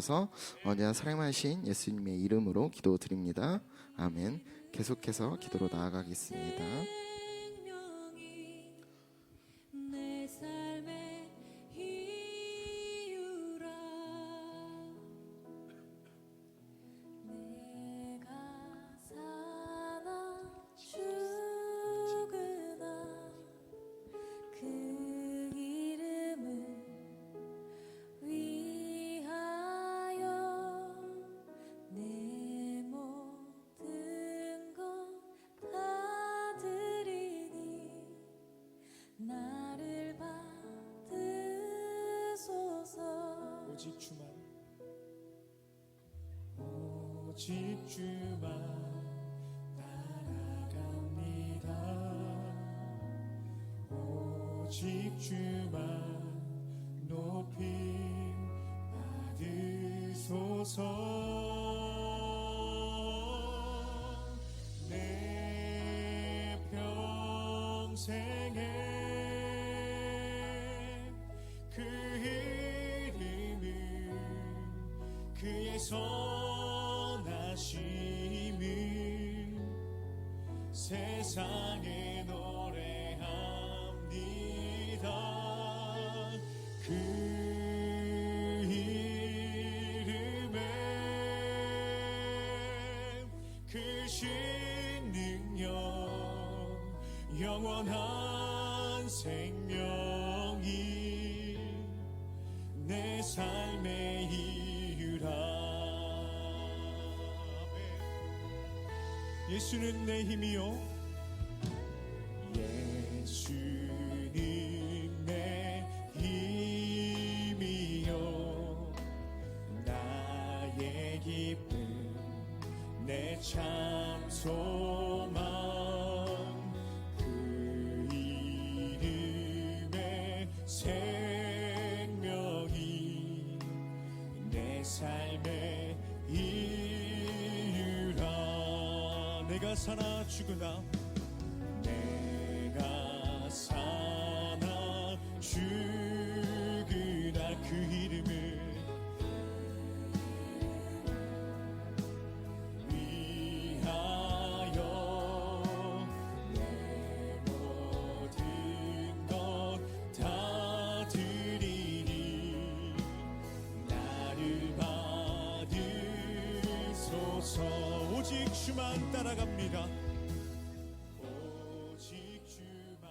서 언제나 사랑하신 예수님의 이름으로 기도드립니다. 아멘. 계속해서 기도로 나아가겠습니다. 내 삶의 이유라. 내가 사나 죽으나 그 이름을 위하여 내 모든 것 다 드리니 나를 받으소서. 오직 주만 따라갑니다. 오직 주만 높임 받으소서. 내 평생에 그 이름은 그의 선하심을 세상에 노래합니다. 그 이름에 그 신능력 영원한 생명이 내 삶의 이유라. 예수는 내 힘이요, 예수님 내 힘이요, 나의 기쁨 내 참 소망. 그 이름의 생명이 내 삶의 이유라. 내가 사나 죽으나 내가 사나 죽으나 그 이름을 위하여 내 모든 것 다 드리니 나를 받으소서. 오직 주만 따라갑니다. 오직 주만.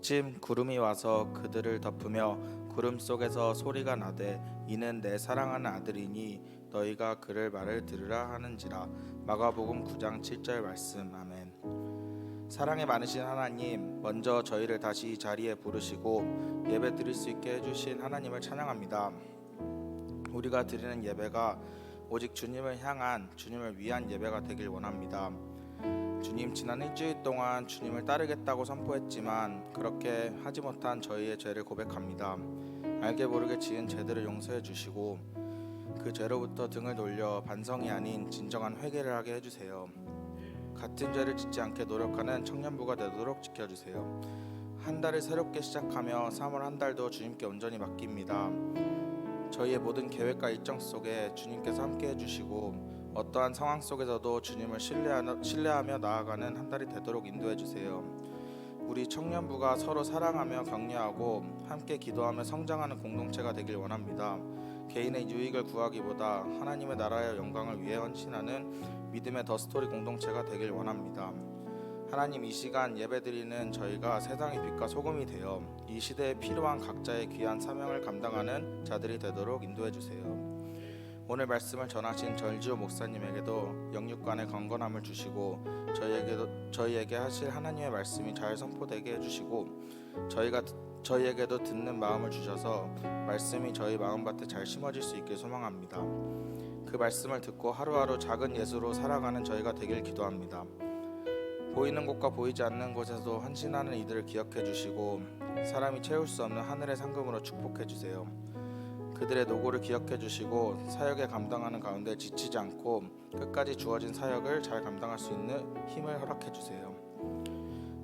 찜 구름이 와서 그들을 덮으며 구름 속에서 소리가 나되 이는 내 사랑하는 아들이니 너희가 그를 말을 들으라 하는지라. 마가복음 9장 7절 말씀. 아멘. 사랑이 많으신 하나님, 먼저 저희를 다시 이 자리에 부르시고 예배 드릴 수 있게 해주신 하나님을 찬양합니다. 우리가 드리는 예배가 오직 주님을 향한, 주님을 위한 예배가 되길 원합니다. 주님, 지난 일주일 동안 주님을 따르겠다고 선포했지만 그렇게 하지 못한 저희의 죄를 고백합니다. 알게 모르게 지은 죄들을 용서해 주시고 그 죄로부터 등을 돌려 반성이 아닌 진정한 회개를 하게 해주세요. 같은 죄를 짓지 않게 노력하는 청년부가 되도록 지켜주세요. 한 달을 새롭게 시작하며 3월 한 달도 주님께 온전히 맡깁니다. 저희의 모든 계획과 일정 속에 주님께서 함께 해주시고 어떠한 상황 속에서도 주님을 신뢰하며 나아가는 한 달이 되도록 인도해 주세요. 우리 청년부가 서로 사랑하며 격려하고 함께 기도하며 성장하는 공동체가 되길 원합니다. 개인의 유익을 구하기보다 하나님의 나라의 영광을 위해 헌신하는 믿음의 더스토리 공동체가 되길 원합니다. 하나님, 이 시간 예배드리는 저희가 세상의 빛과 소금이 되어 이 시대에 필요한 각자의 귀한 사명을 감당하는 자들이 되도록 인도해 주세요. 오늘 말씀을 전하신 전지호 목사님에게도 영육간의 건건함을 주시고 저희에게 하실 하나님의 말씀이 잘 선포되게 해주시고 저희에게도 듣는 마음을 주셔서 말씀이 저희 마음밭에 잘 심어질 수 있길 소망합니다. 그 말씀을 듣고 하루하루 작은 예수로 살아가는 저희가 되길 기도합니다. 보이는 곳과 보이지 않는 곳에서도 헌신하는 이들을 기억해 주시고 사람이 채울 수 없는 하늘의 상급으로 축복해 주세요. 그들의 노고를 기억해 주시고 사역에 감당하는 가운데 지치지 않고 끝까지 주어진 사역을 잘 감당할 수 있는 힘을 허락해 주세요.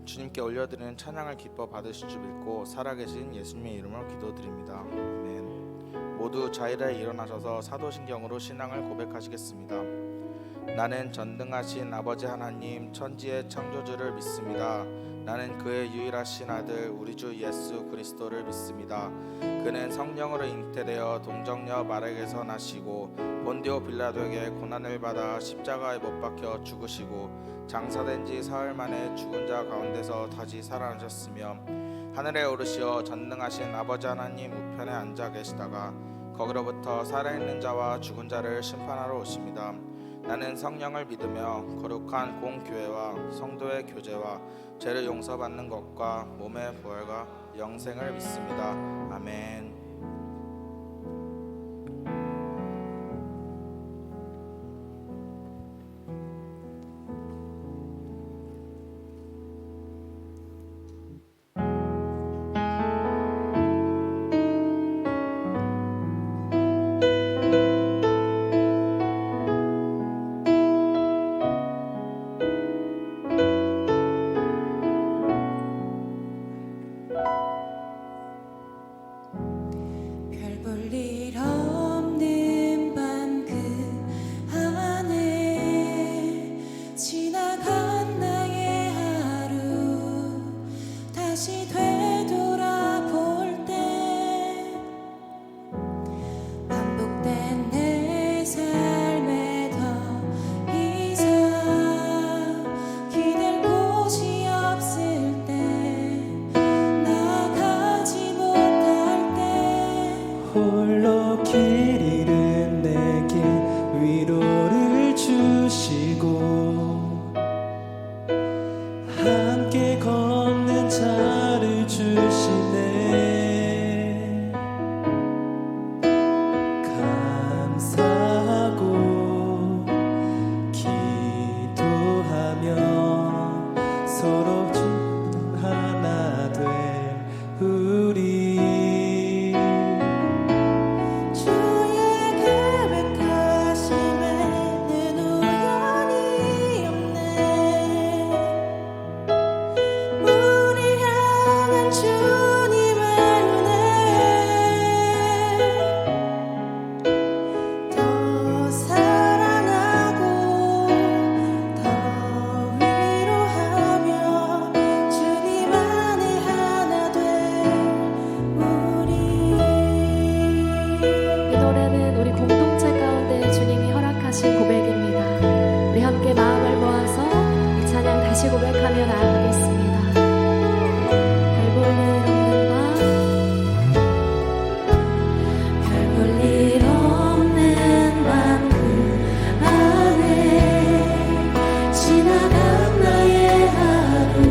주님께 올려드리는 찬양을 기뻐 받으실 줄 믿고 살아계신 예수님의 이름으로 기도드립니다. 아멘. 모두 자리에 일어나셔서 사도신경으로 신앙을 고백하시겠습니다. 나는 전능하신 아버지 하나님 천지의 창조주를 믿습니다. 나는 그의 유일하신 아들 우리 주 예수 그리스도를 믿습니다. 그는 성령으로 잉태되어 동정녀 마리아에게서 나시고 본디오 빌라도에게 고난을 받아 십자가에 못 박혀 죽으시고 장사된 지 사흘 만에 죽은 자 가운데서 다시 살아나셨으며 하늘에 오르시어 전능하신 아버지 하나님 우편에 앉아 계시다가 거기로부터 살아있는 자와 죽은 자를 심판하러 오십니다. 나는 성령을 믿으며 거룩한 공교회와 성도의 교제와 죄를 용서받는 것과 몸의 부활과 영생을 믿습니다. 아멘. 별 볼 일 없는 밤 그 안에 지나간 나의 하루 다시 되돌아볼 때 반복된 내 삶에 더 이상 기댈 곳이 없을 때 나가지 못할 때 홀로 길 잃은 내게 위로를 주시고 함께 걷는 자를 주시네. 감사하고 기도하며 서로 하나 될 우리 주의 계획하심에는 우연이 없네. 우리 향한 주님의 은혜 더 사랑하고 더 위로하며 주님 안에 하나 될 우리. 이 노래는 우리 공동체 가운데 주님이 허락하신 고백입니다. 우리 함께 마음을 모아서 이 찬양 다시 고백하며 나아가겠습니다. 별 볼 일 없는 밤, 별 볼 일 없는 밤 그 안에 지나간 나의 하루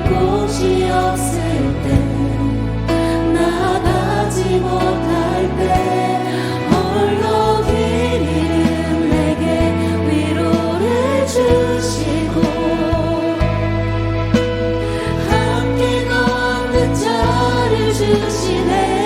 곳이 없을 때 나가지 못할 때 홀로 길 잃은 내게 위로를 주시고 함께 걷는 자를 주시네.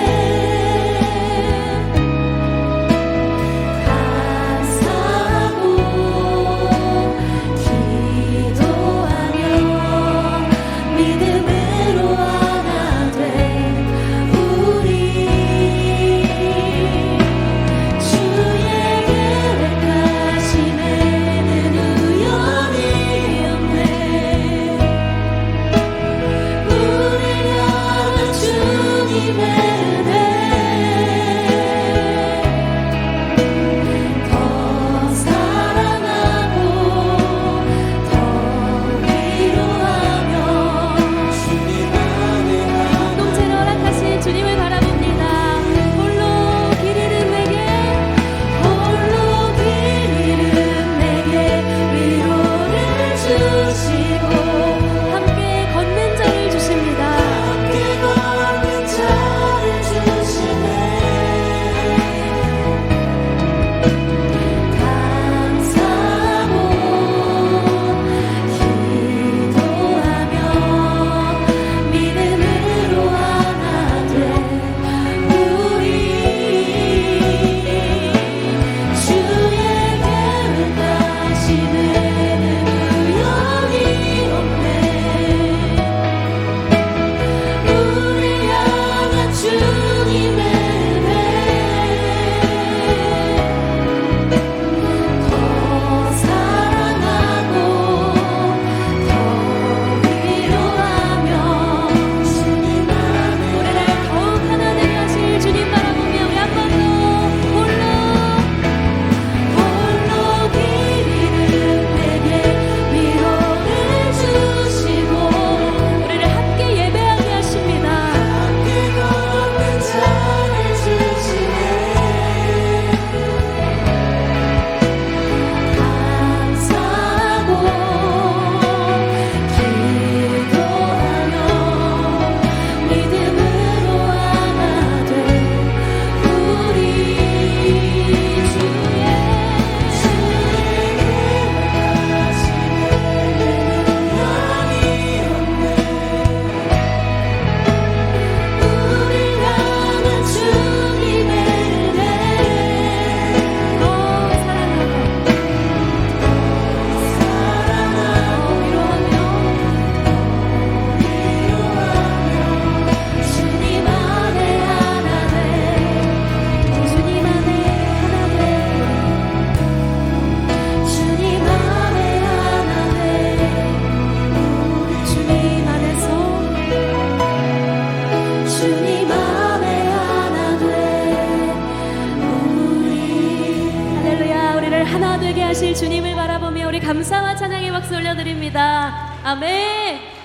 하실 주님을 바라보며 우리 감사와 찬양의 박수 올려드립니다. 아멘.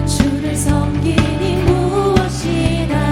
주를 섬기니 무엇이나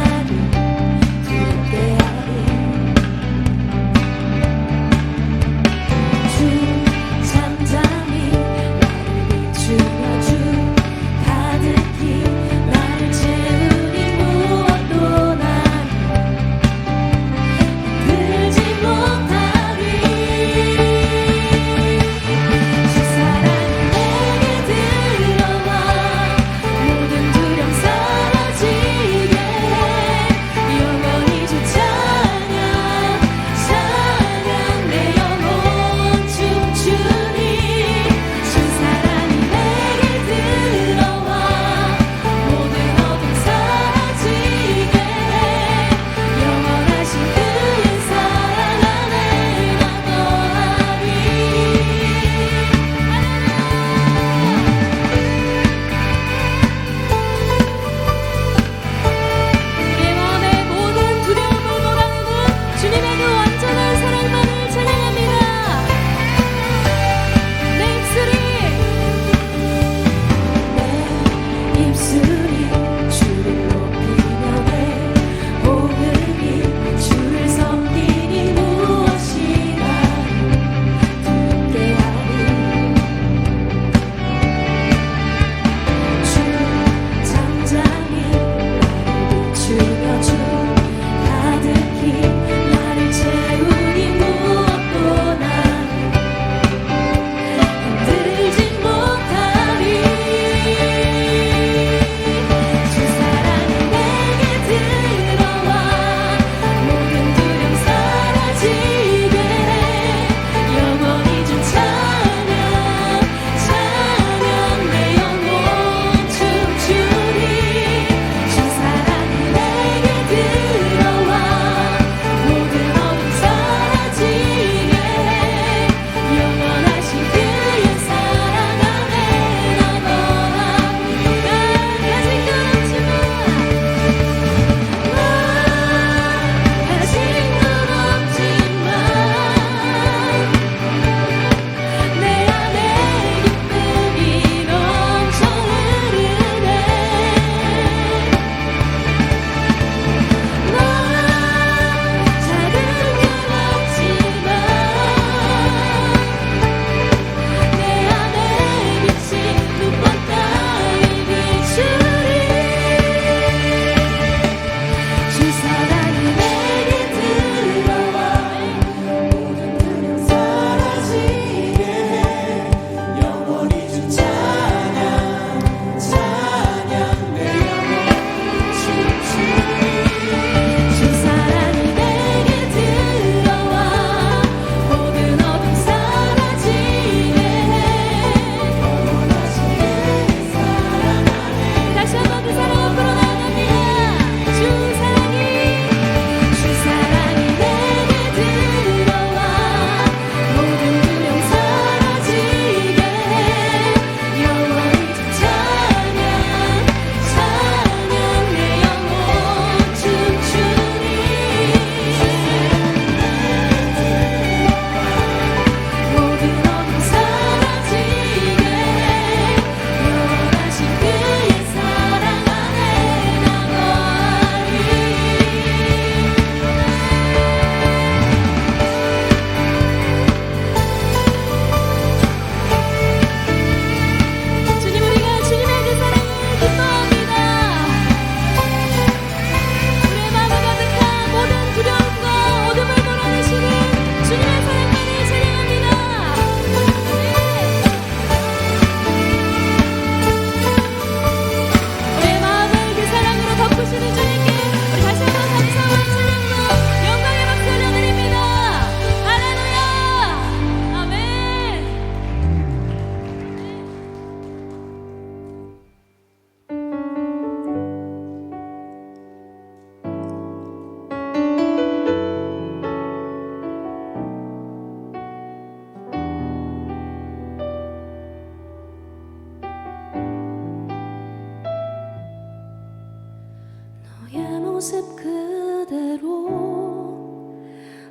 모습 그대로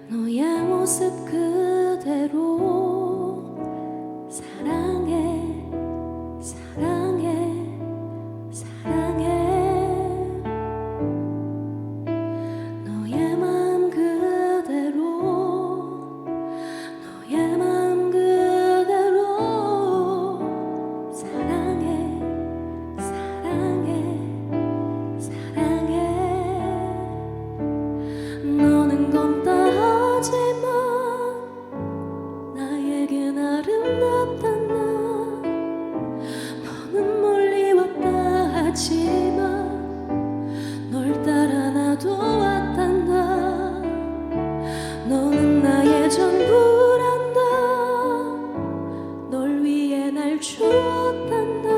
너의 모습 그대로 사랑해 사랑해 사랑해 너의 마음 그대로 너의 마음 그대로 사랑해 사랑해 사랑해 너는 검다 하지만 나에겐 아름답단 나 너는 멀리 왔다 하지만 널 따라 나도 왔단다 너는 나의 전부란다 널 위해 날 주었단다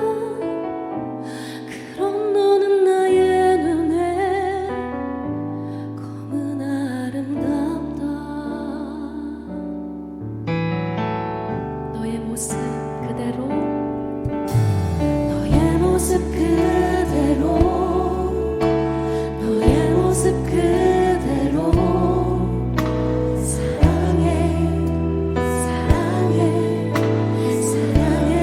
그런 너는 나의 눈에 검은 아름답다 너의 모습 그대로 너의 모습 그대로 너의 모습 그대로 사랑해 사랑해 사랑해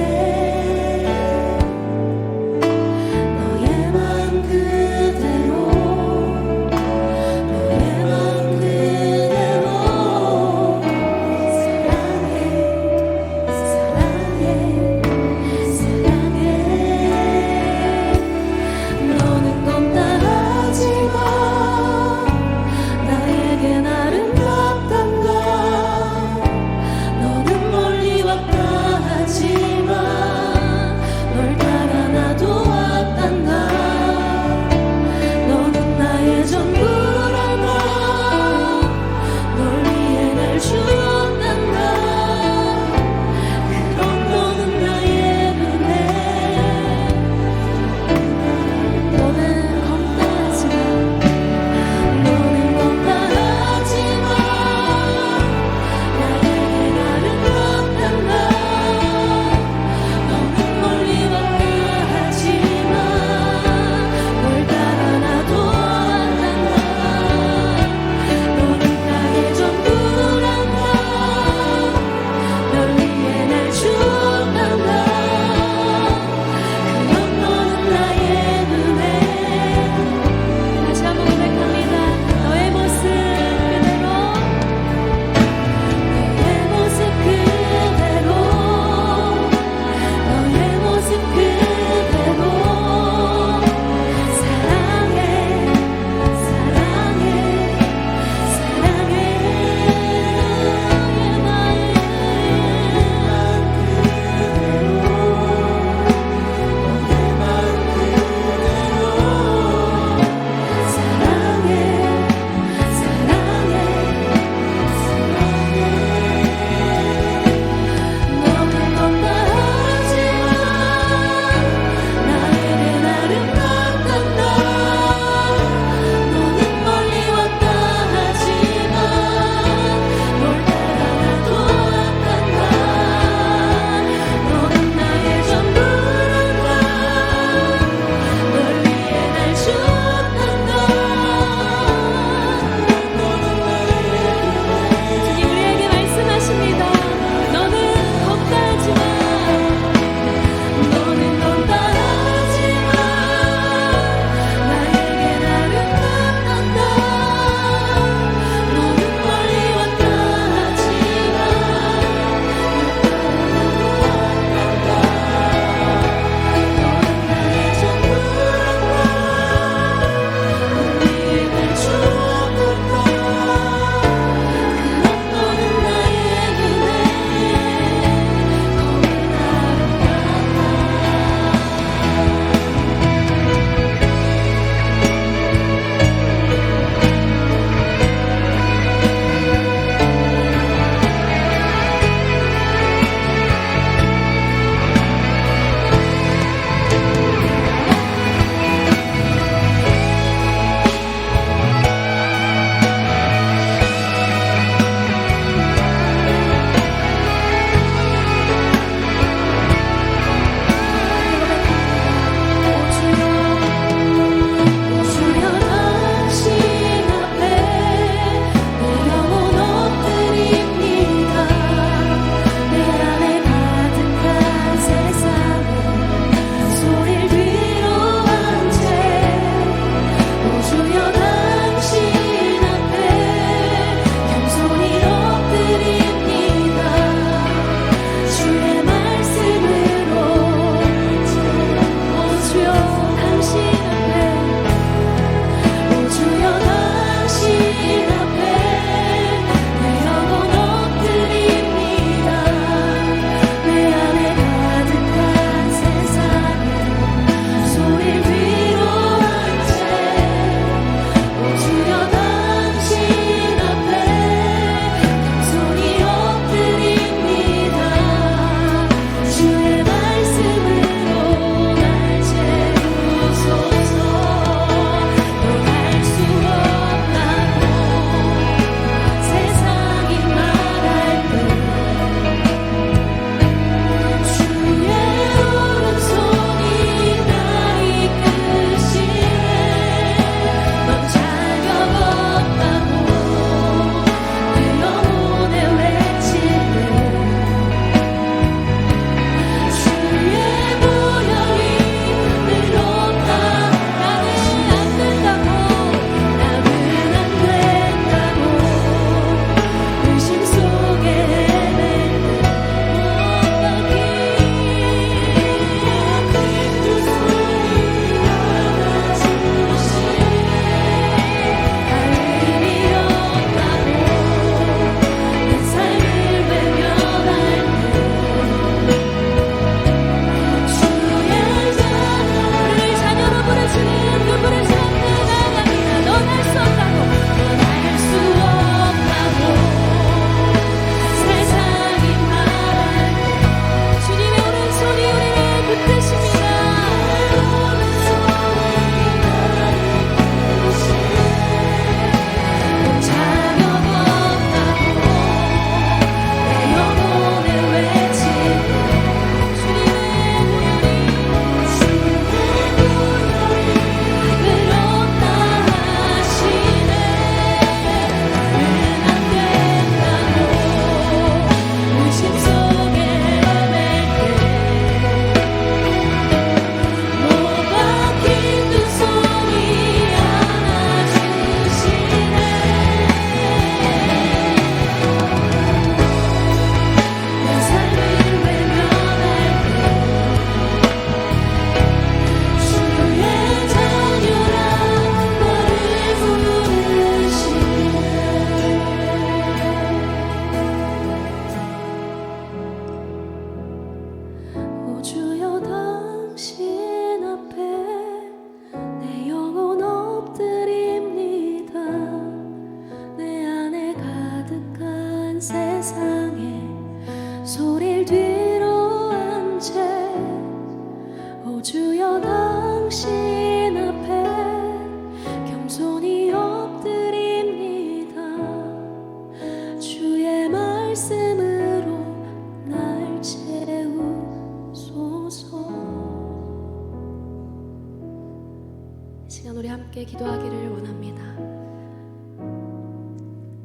우리 함께 기도하기를 원합니다.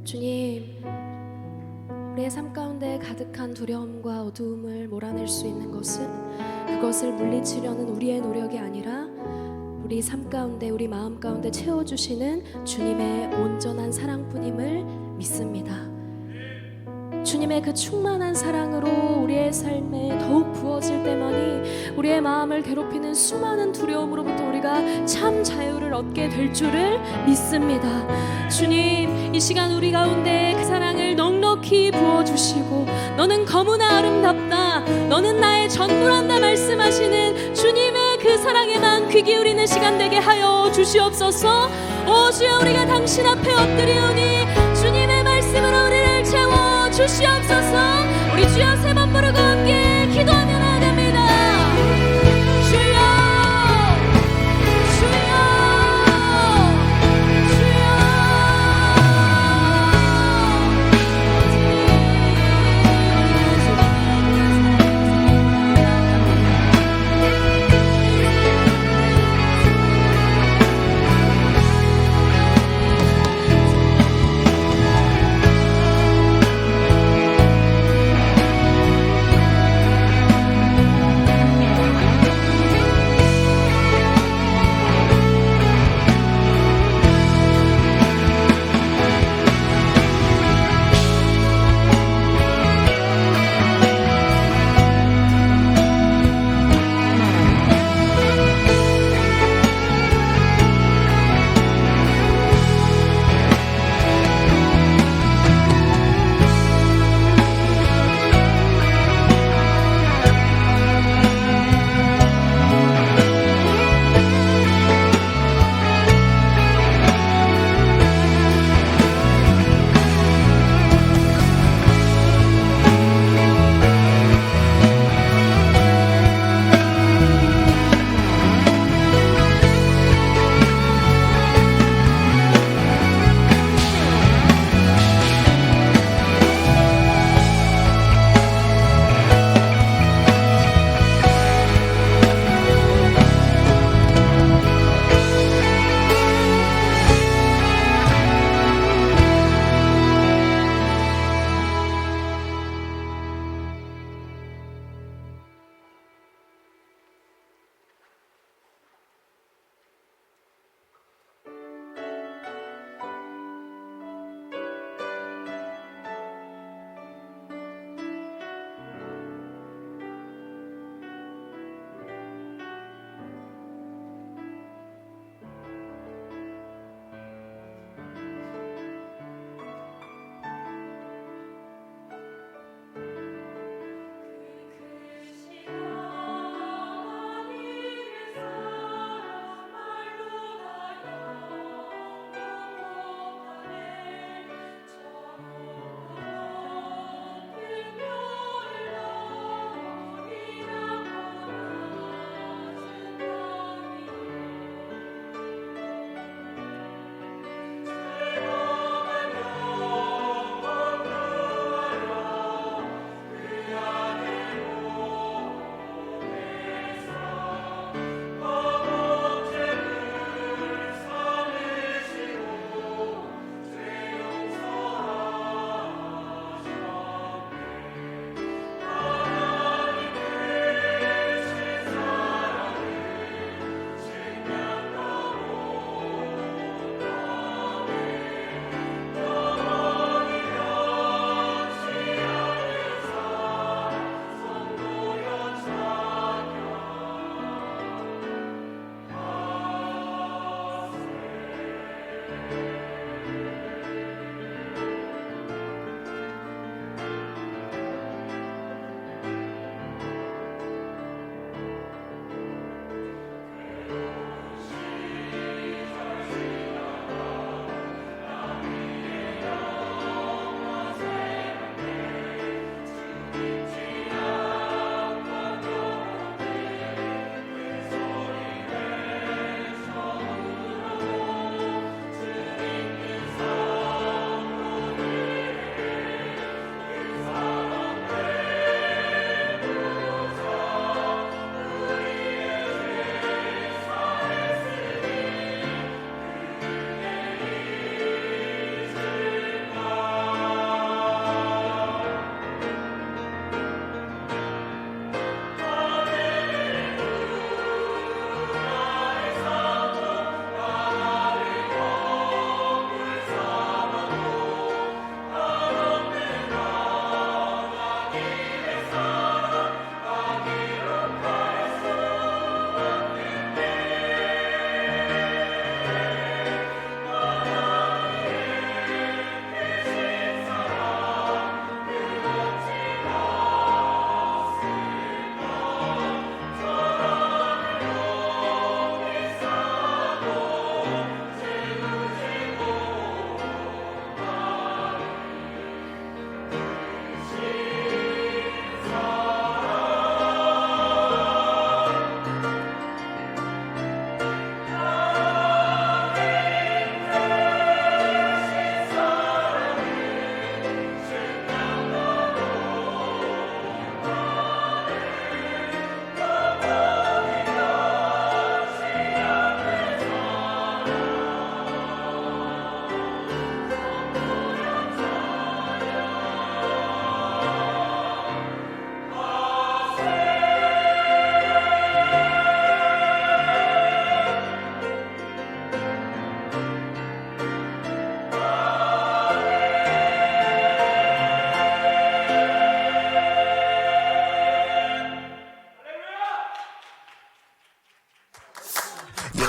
주님, 우리의 삶 가운데 가득한 두려움과 어두움을 몰아낼 수 있는 것은 그것을 물리치려는 우리의 노력이 아니라 우리 삶 가운데, 우리 마음 가운데 채워주시는 주님의 온전한 사랑뿐임을 믿습니다. 주님의 그 충만한 사랑으로 우리의 삶에 더욱 부어질 때만이 우리의 마음을 괴롭히는 수많은 두려움으로부터 우리가 참 자유를 얻게 될 줄을 믿습니다. 주님, 이 시간 우리 가운데 그 사랑을 넉넉히 부어주시고 너는 거무나 아름답다, 너는 나의 전부란다 말씀하시는 주님의 그 사랑에만 귀 기울이는 시간 되게 하여 주시옵소서. 오 주여, 우리가 당신 앞에 엎드리오니 주님의 말씀으로 우리를 채워 주시옵소서. 우리 주여 세 번 부르고 함께 기도하며 나아갑니다. 주여, 주여,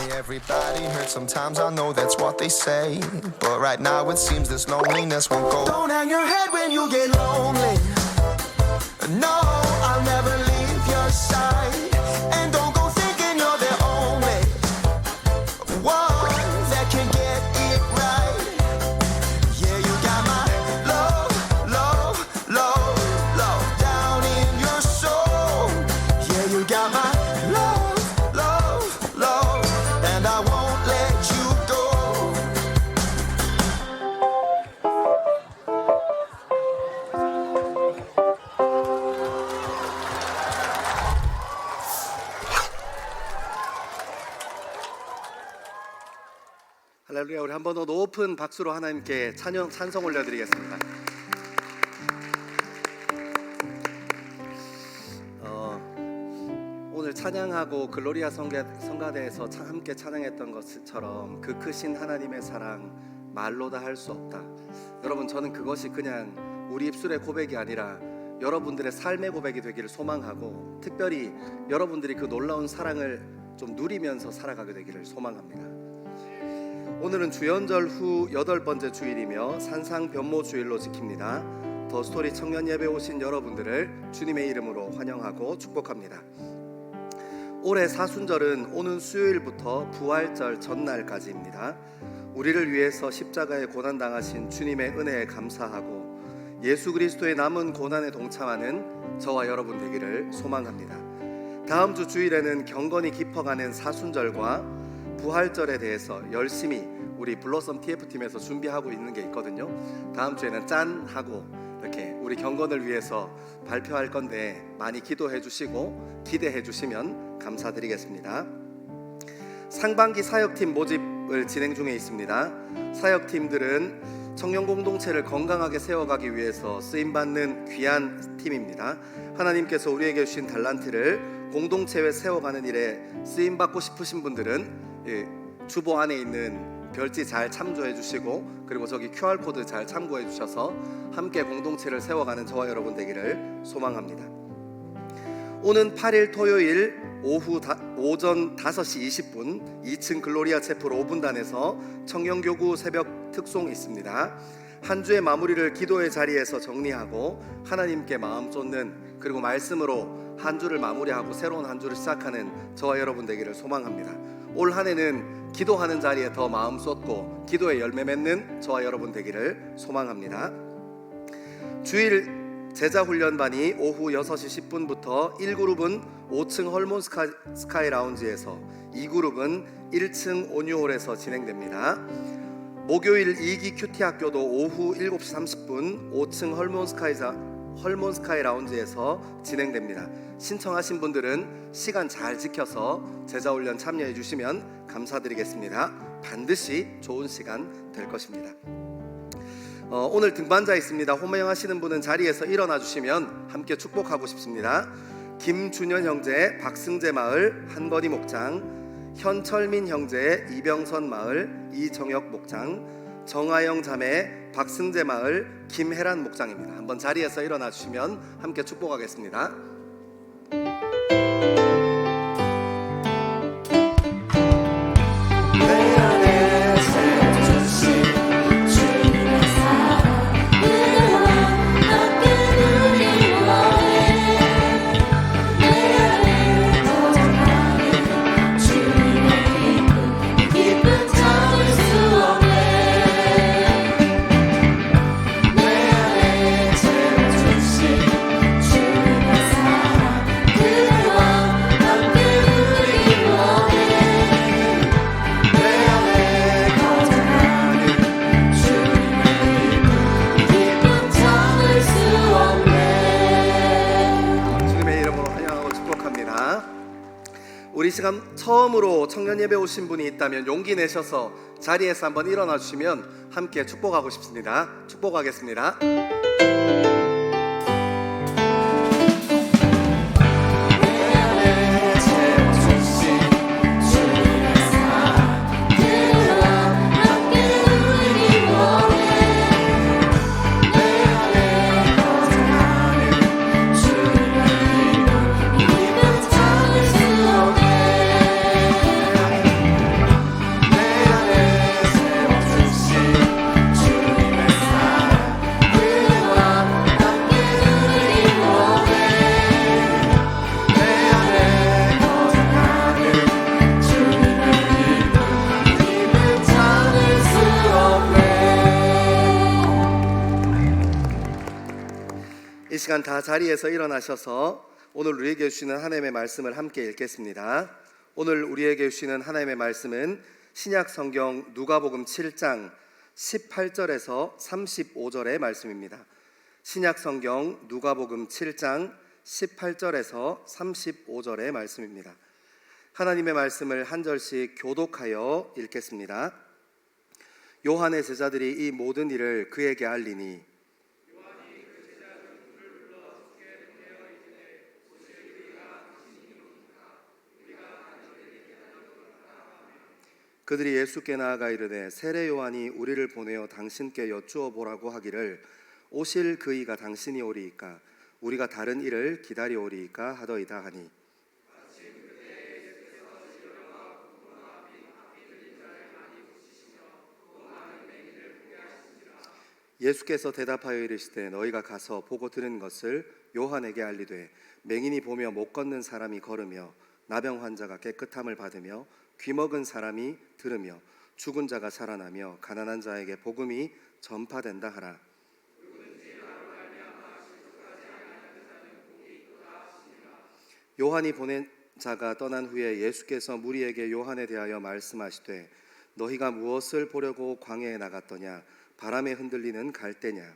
Hey, everybody hurts sometimes, I know that's what they say. But right now it seems this loneliness won't go. Don't hang your head when you get lonely. No, I'll never leave your side. And don't go thinking you're the only one that can get it right. Yeah, you got my love, love, love, love down in your soul. Yeah, you got my love, love, love, and I won't let you go. 할렐루야. 우리 한 번 더 높은 박수로 하나님께 찬송 올려드리겠습니다. 오늘 찬양하고 글로리아 성가대에서 함께 찬양했던 것처럼 그 크신 하나님의 사랑 말로 다 할 수 없다. 여러분, 저는 그것이 그냥 우리 입술의 고백이 아니라 여러분들의 삶의 고백이 되기를 소망하고, 특별히 여러분들이 그 놀라운 사랑을 좀 누리면서 살아가게 되기를 소망합니다. 오늘은 주연절 후 8번째 주일이며 산상 변모 주일로 지킵니다. 더 스토리 청년 예배 오신 여러분들을 주님의 이름으로 환영하고 축복합니다. 올해 사순절은 오는 수요일부터 부활절 전날까지입니다. 우리를 위해서 십자가에 고난당하신 주님의 은혜에 감사하고 예수 그리스도의 남은 고난에 동참하는 저와 여러분 되기를 소망합니다. 다음 주 주일에는 경건이 깊어가는 사순절과 부활절에 대해서 열심히 우리 블러썸 TF팀에서 준비하고 있는 게 있거든요. 다음 주에는 짠 하고 이렇게 우리 경건을 위해서 발표할 건데 많이 기도해 주시고 기대해 주시면 감사드리겠습니다. 상반기 사역팀 모집을 진행 중에 있습니다. 사역팀들은 청년 공동체를 건강하게 세워가기 위해서 쓰임받는 귀한 팀입니다. 하나님께서 우리에게 주신 달란트를 공동체에 세워가는 일에 쓰임받고 싶으신 분들은 주보 안에 있는 별지 잘 참조해 주시고, 그리고 저기 QR코드 잘 참고해 주셔서 함께 공동체를 세워가는 저와 여러분 되기를 소망합니다. 오는 8일 토요일 오전 5시 20분 2층 글로리아 채플 5분단에서 청년교구 새벽 특송 있습니다. 한 주의 마무리를 기도의 자리에서 정리하고 하나님께 마음 쏟는, 그리고 말씀으로 한 주를 마무리하고 새로운 한 주를 시작하는 저와 여러분 되기를 소망합니다. 올 한 해는 기도하는 자리에 더 마음 쏟고 기도의 열매 맺는 저와 여러분 되기를 소망합니다. 주일 제자훈련반이 오후 6시 10분부터 1그룹은 5층 헐몬 스카이 라운지에서, 2그룹은 1층 온유홀에서 진행됩니다. 목요일 2기 큐티 학교도 오후 7시 30분 5층 헐몬 스카이 라운지에서 진행됩니다. 신청하신 분들은 시간 잘 지켜서 제자훈련 참여해 주시면 감사드리겠습니다. 반드시 좋은 시간 될 것입니다. 오늘 등반자 있습니다. 호명하시는 분은 자리에서 일어나 주시면 함께 축복하고 싶습니다. 김준현 형제 박승재 마을 한건희 목장, 현철민 형제 이병선 마을 이정혁 목장, 정하영 자매 박승재 마을 김혜란 목장입니다. 한번 자리에서 일어나 주시면 함께 축복하겠습니다. 우리 시간 처음으로 청년 예배 오신 분이 있다면 용기 내셔서 자리에서 한번 일어나 주시면 함께 축복하고 싶습니다. 축복하겠습니다. 시간 다 자리에서 일어나셔서 오늘 우리에게 주시는 하나님의 말씀을 함께 읽겠습니다. 오늘 우리에게 주시는 하나님의 말씀은 신약 성경 누가복음 7장 18절에서 35절의 말씀입니다. 신약 성경 누가복음 7장 18절에서 35절의 말씀입니다. 하나님의 말씀을 한 절씩 교독하여 읽겠습니다. 요한의 제자들이 이 모든 일을 그에게 알리니 그들이 예수께 나아가 이르되 세례 요한이 우리를 보내어 당신께 여쭈어 보라고 하기를 오실 그이가 당신이 오리이까 우리가 다른 일을 기다리오리이까 하더이다 하니 예수께서 대답하여 이르시되 너희가 가서 보고 들은 것을 요한에게 알리되 맹인이 보며 못 걷는 사람이 걸으며 나병 환자가 깨끗함을 받으며 귀먹은 사람이 들으며 죽은 자가 살아나며 가난한 자에게 복음이 전파된다 하라. 요한이 보낸 자가 떠난 후에 예수께서 무리에게 요한에 대하여 말씀하시되 너희가 무엇을 보려고 광야에 나갔더냐 바람에 흔들리는 갈대냐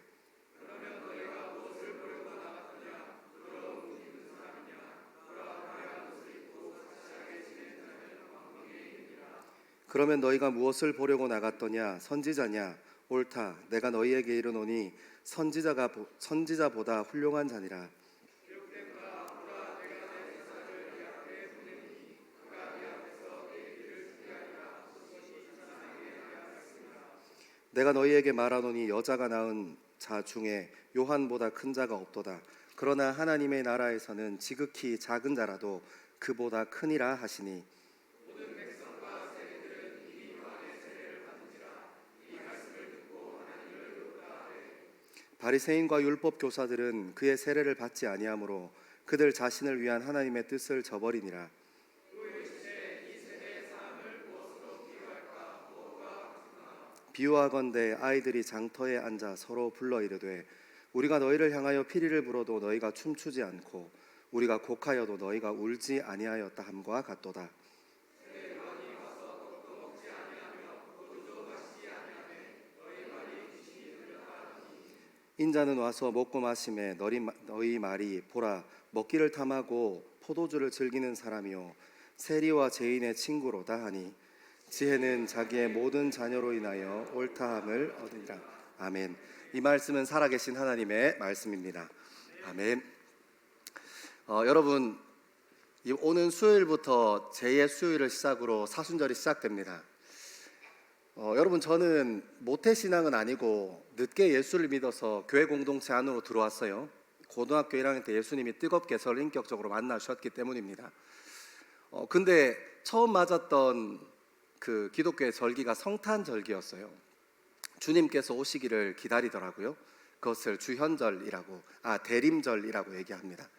그러면 너희가 무엇을 보려고 나갔더냐 선지자냐 옳다 내가 너희에게 이르노니 선지자보다 훌륭한 자니라. 내가 너희에게 말하노니 여자가 낳은 자 중에 요한보다 큰 자가 없도다. 그러나 하나님의 나라에서는 지극히 작은 자라도 그보다 크니라 하시니 바리새인과 율법 교사들은 그의 세례를 받지 아니하므로 그들 자신을 위한 하나님의 뜻을 저버리니라. 비유하건대 아이들이 장터에 앉아 서로 불러 이르되 우리가 너희를 향하여 피리를 불어도 너희가 춤추지 않고 우리가 곡하여도 너희가 울지 아니하였다 함과 같도다. 인자는 와서 먹고 마심에 너희 말이 보라 먹기를 탐하고 포도주를 즐기는 사람이요 세리와 죄인의 친구로다 하니 지혜는 자기의 모든 자녀로 인하여 옳다함을 얻으리라. 아멘. 이 말씀은 살아계신 하나님의 말씀입니다. 아멘. 여러분 오는 수요일부터 제2의 수요일을 시작으로 사순절이 시작됩니다. 여러분 저는 모태신앙은 아니고 늦게 예수를 믿어서 교회 공동체 안으로 들어왔어요. 고등학교 1학년 때 예수님이 뜨겁게 저를 인격적으로 만나주셨기 때문입니다. 근데 처음 맞았던 그 기독교의 절기가 성탄절기였어요. 주님께서 오시기를 기다리더라고요. 그것을 주현절이라고 대림절이라고 얘기합니다.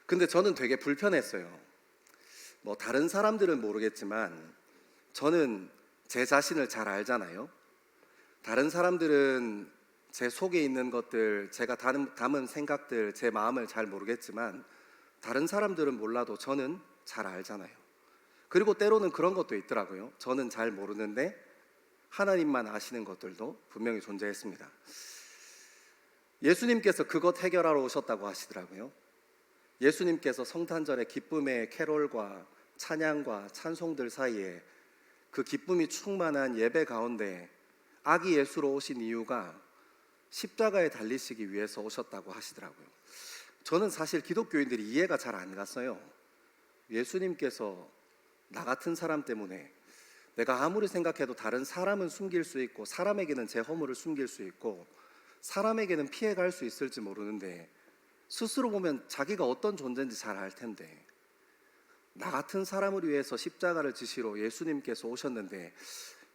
근데 저는 되게 불편했어요. 뭐 다른 사람들은 모르겠지만 저는 제 자신을 잘 알잖아요. 다른 사람들은 제 속에 있는 것들, 제가 담은 생각들, 제 마음을 잘 모르겠지만 다른 사람들은 몰라도 저는 잘 알잖아요. 그리고 때로는 그런 것도 있더라고요. 저는 잘 모르는데 하나님만 아시는 것들도 분명히 존재했습니다. 예수님께서 그것 해결하러 오셨다고 하시더라고요. 예수님께서 성탄절의 기쁨의 캐롤과 찬양과 찬송들 사이에 그 기쁨이 충만한 예배 가운데 아기 예수로 오신 이유가 십자가에 달리시기 위해서 오셨다고 하시더라고요. 저는 사실 기독교인들이 이해가 잘 안 갔어요. 예수님께서 나 같은 사람 때문에 내가 아무리 생각해도 다른 사람은 숨길 수 있고 사람에게는 제 허물을 숨길 수 있고 사람에게는 피해갈 수 있을지 모르는데 스스로 보면 자기가 어떤 존재인지 잘 알 텐데 나 같은 사람을 위해서 십자가를 지시러 예수님께서 오셨는데